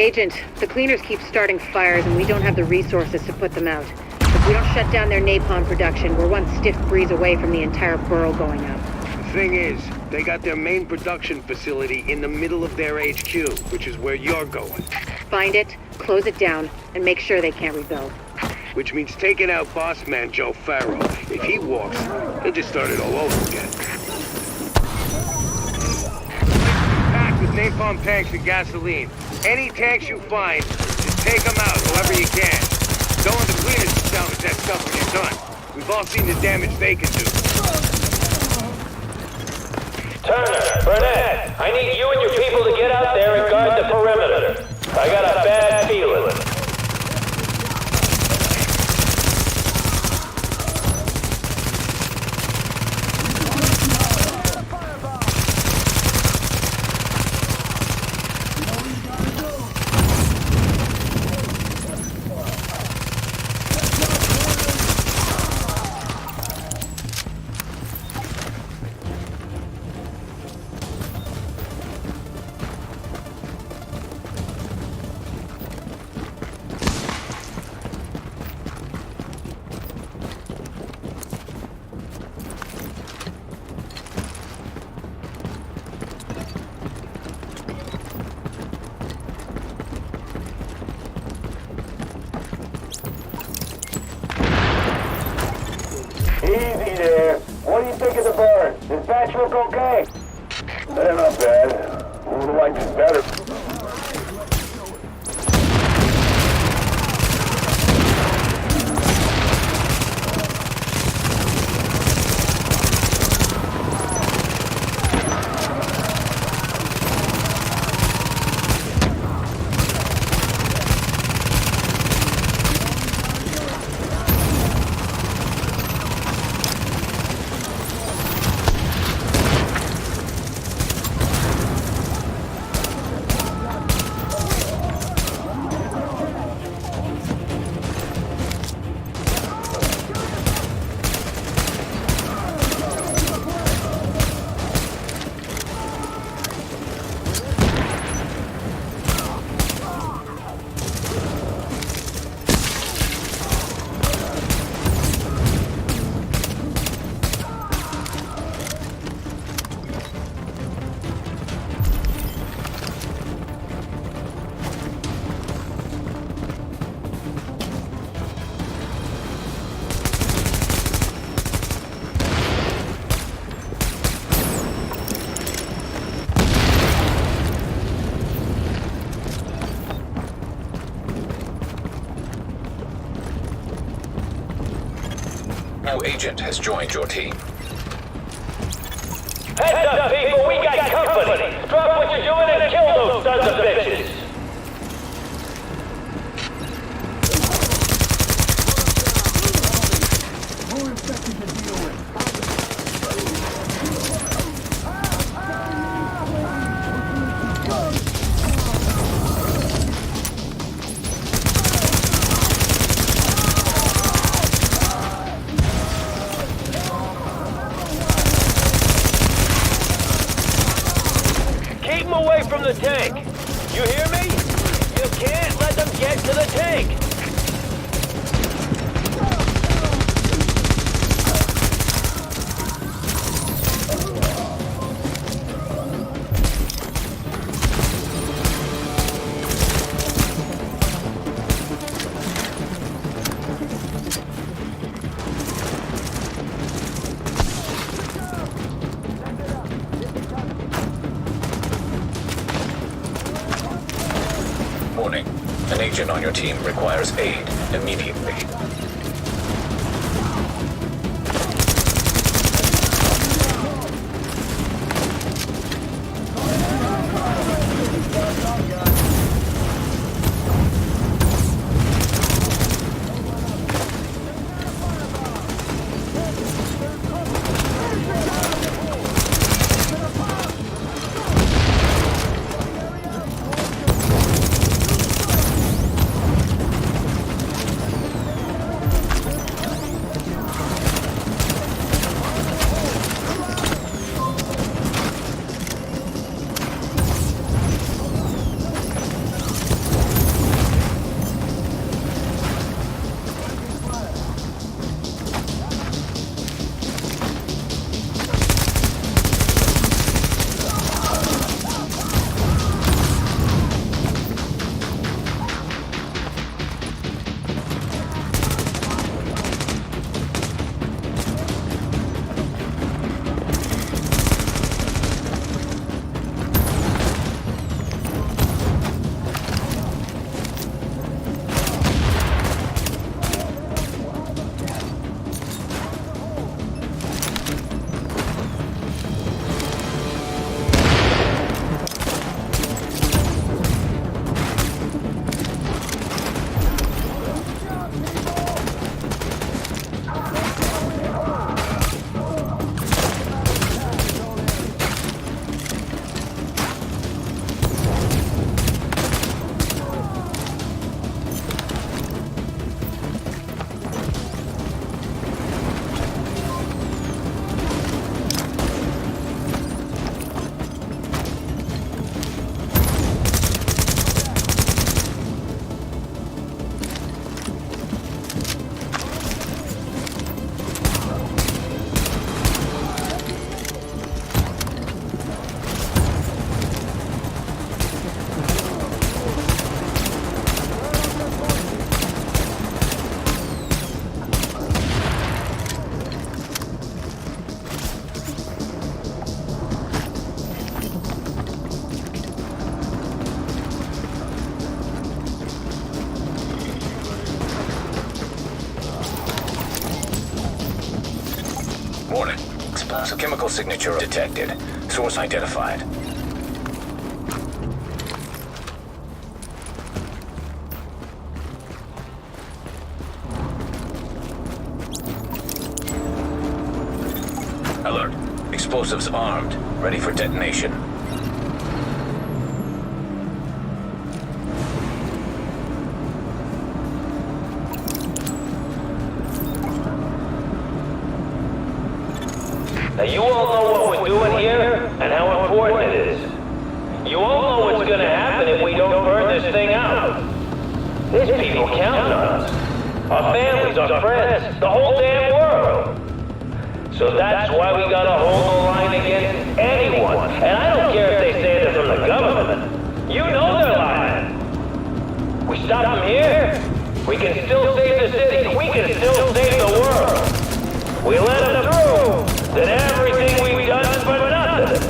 Agent, the cleaners keep starting fires and we don't have the resources to put them out. If we don't shut down their napalm production, we're one stiff breeze away from the entire borough going up. The thing is, they got their main production facility in the middle of their HQ, which is where you're going. Find it, close it down, and make sure they can't rebuild. Which means taking out boss man Joe Farrow. If he walks, he'll just start it all over again. Packed with napalm tanks and gasoline. Any tanks you find, just take them out however you can. Don't let the cleaners salvage that stuff when you're done. We've all seen the damage they can do. Turner, Burnett, I need you and your people to get out there and guard the perimeter. I got a bad feeling. Easy there. What do you think of the burn? Is batch look okay? They're not bad. Would have liked it better. New agent has joined your team. Heads up, people, we got company. Drop what you're doing and kill those sons of bitches. More infected to deal with. Keep them away from the tank. You hear me? You can't let them get to the tank. Warning. An agent on your team requires aid immediately. Chemical signature detected. Source identified. Alert. Explosives armed. Ready for detonation. Now you all know what we're doing here and how important it is. You all know what's gonna happen if we don't burn this thing out. There's people counting on us. Our families, our friends, the whole damn world. So that's why we gotta hold the line against anyone. And I don't care if they say they're from the government. You know they're lying. We stop them here, we can still save the city. We can still save the world. We let them through, then everything we've done is for nothing.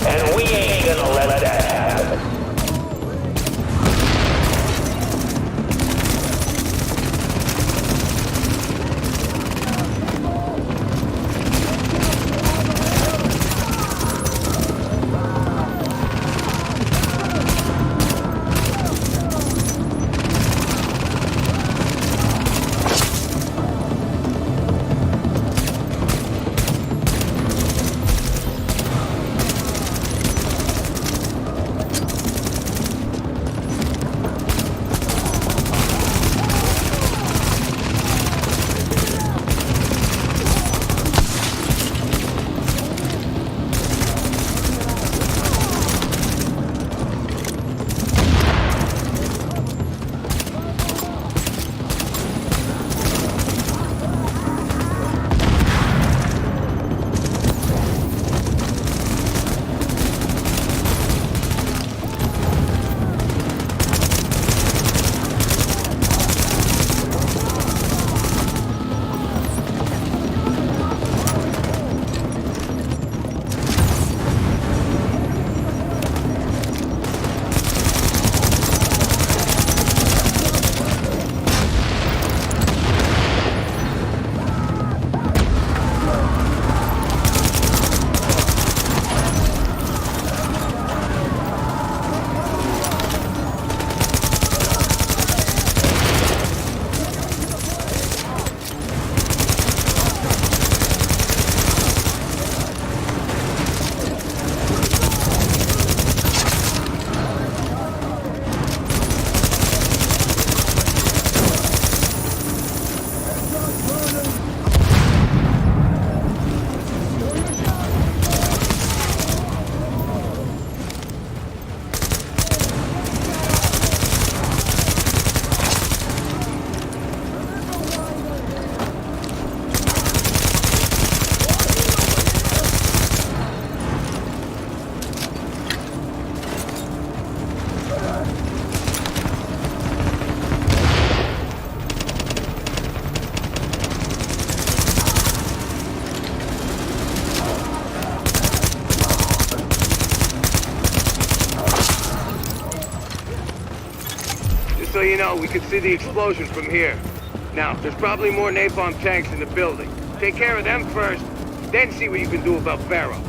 And we ain't gonna let that happen. So you know, we can see the explosion from here. Now, there's probably more napalm tanks in the building. Take care of them first, then see what you can do about Pharaoh.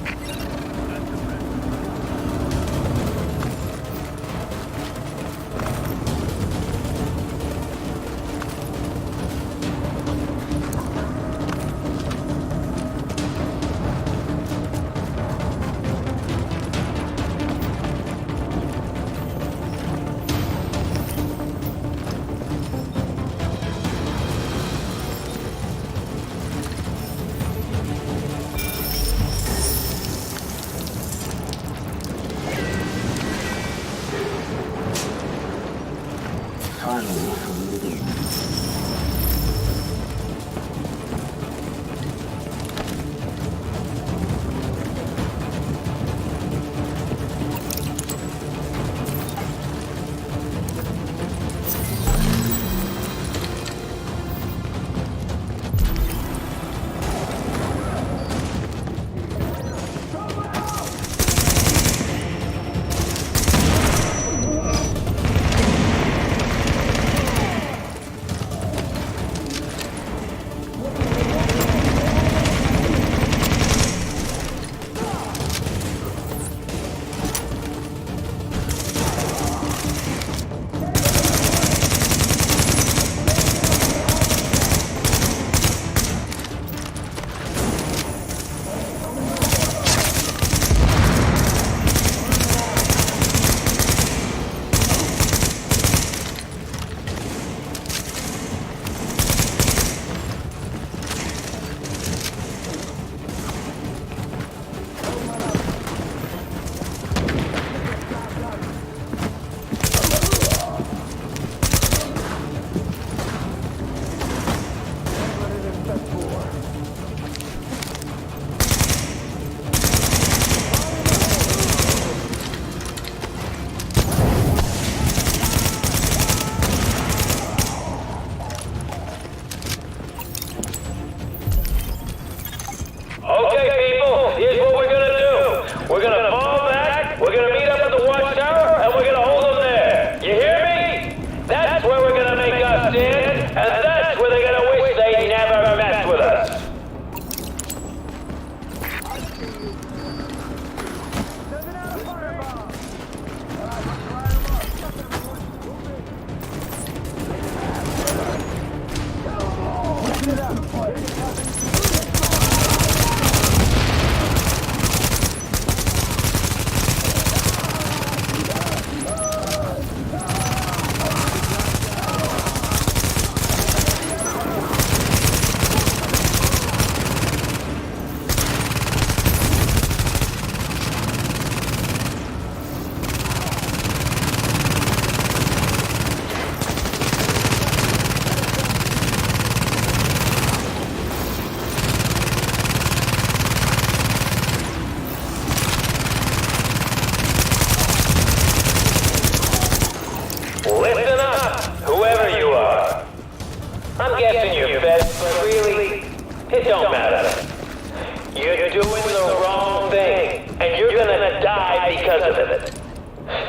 of it.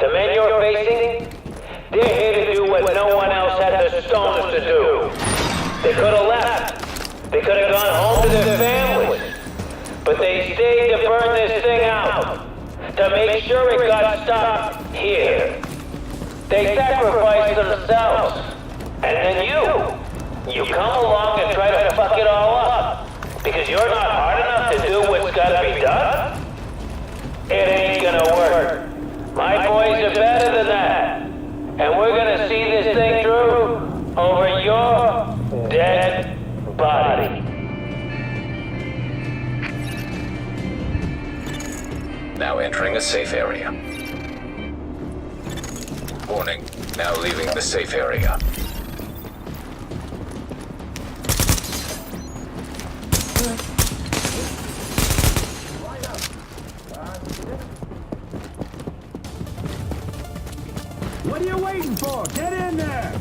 The men you're facing, they're here to do what no one else had the stones to do. They could have left. They could have gone home to their families. But they stayed to burn this thing out. To make sure it got stopped here. They sacrificed themselves. And then you come along and try to fuck it all up. Because you're not hard enough to do what's gotta be done? It ain't gonna work. My boys are better than that. And we're gonna see this thing through over your dead body. Now entering a safe area. Warning, now leaving the safe area. What are you waiting for? Get in there!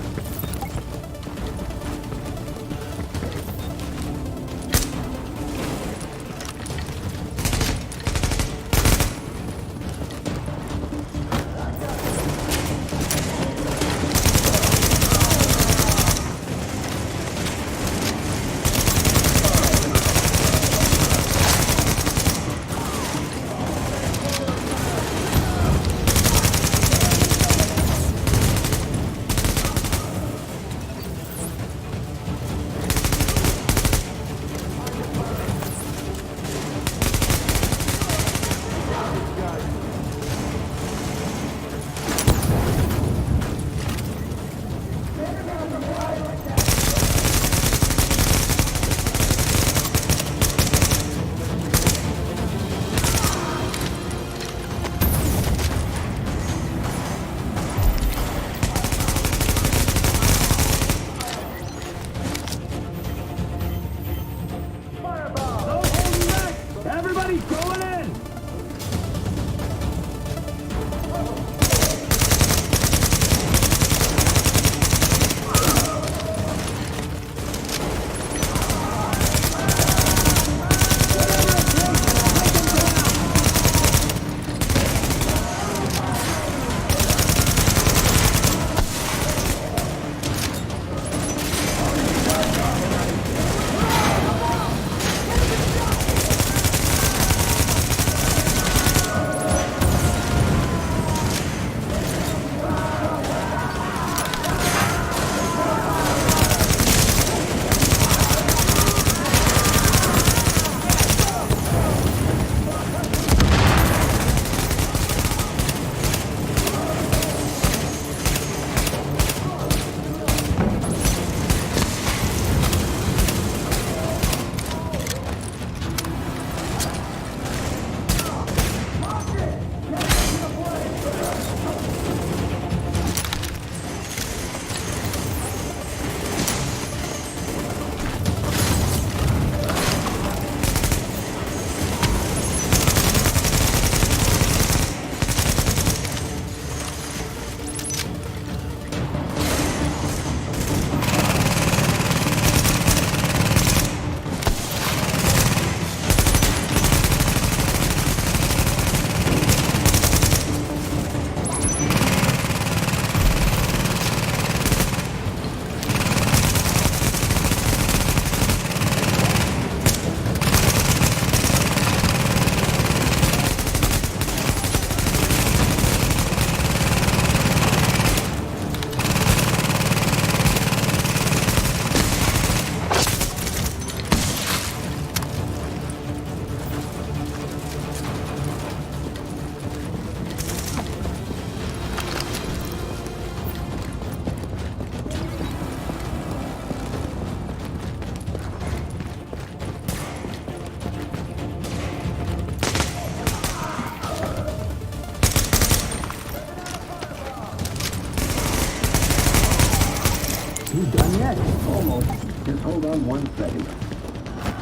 You done yet? Almost. Just hold on 1 second.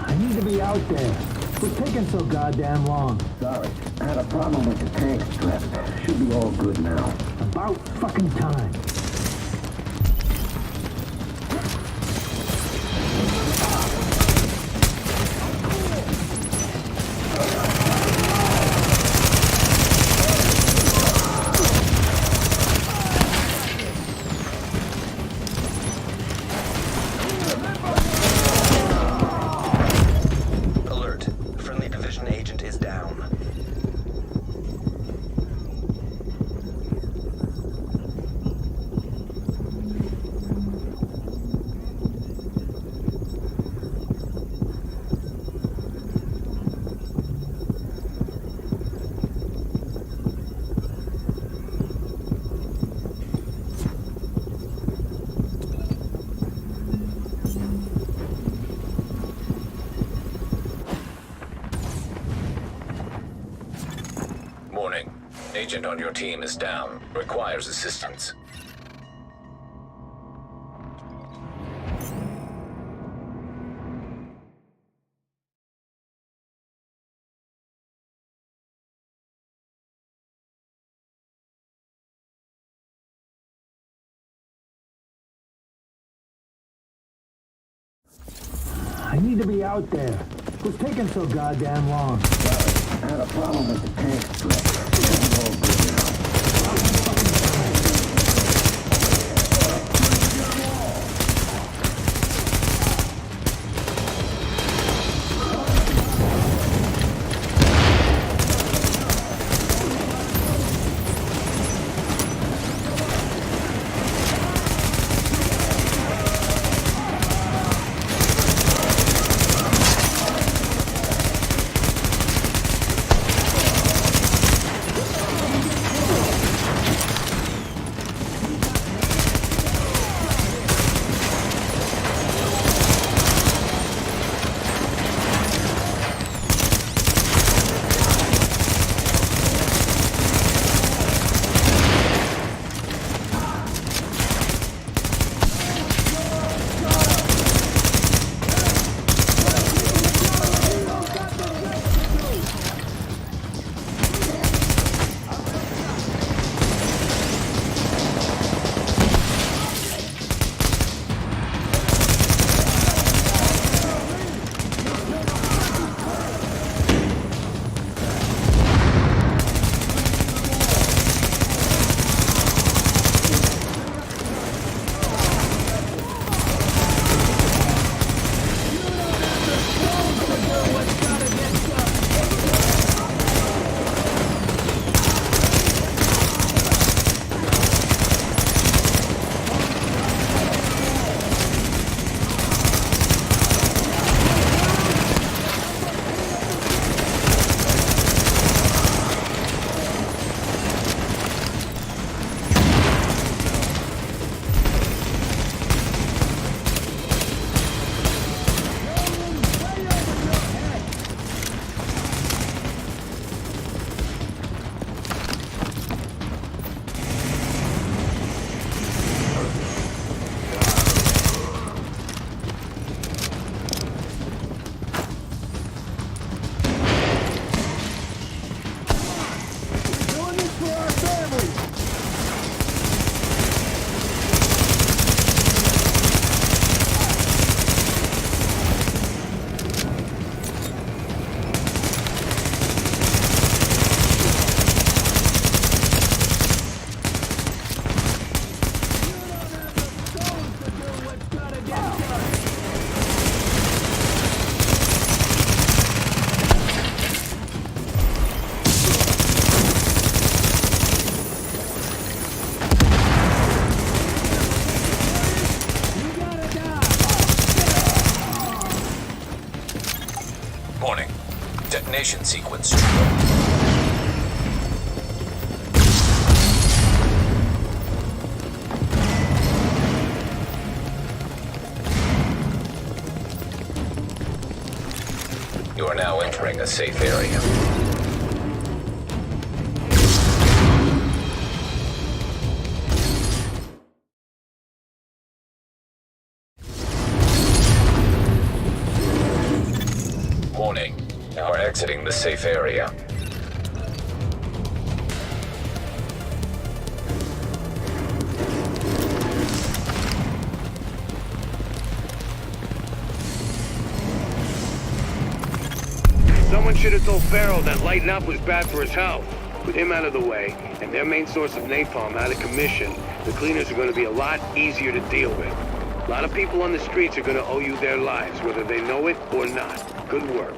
I need to be out there. We're taking so goddamn long. Sorry. I had a problem with the tank strap. Should be all good now. About fucking time. Warning. Agent on your team is down. Requires assistance. I need to be out there. What's taking so goddamn long? I had a problem with the tank strip. Warning. Detonation sequence. You are now entering a safe area. Warning. You are exiting the safe area. Someone should have told Farrell that lighting up was bad for his health. With him out of the way, and their main source of napalm out of commission, the cleaners are going to be a lot easier to deal with. A lot of people on the streets are going to owe you their lives, whether they know it or not. Good work.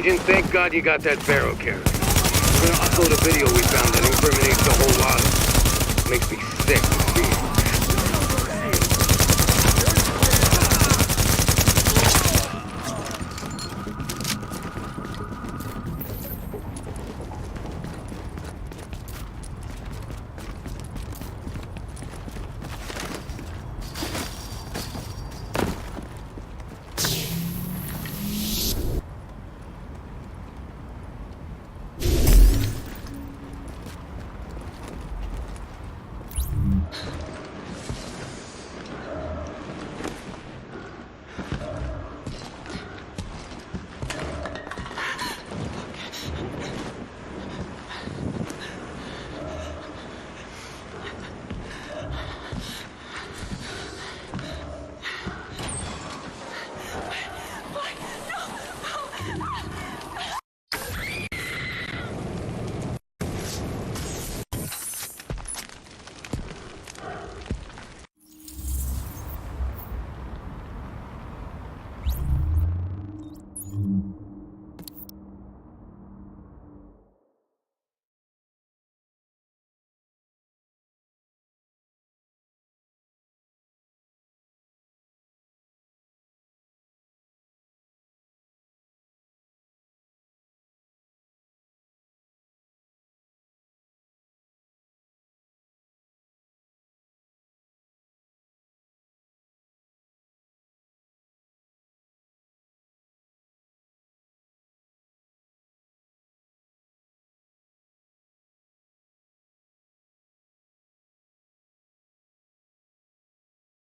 Agent, thank God you got that barrel carrier. We're gonna upload a video we found that incriminates the whole lot of them. Makes me sick to see it.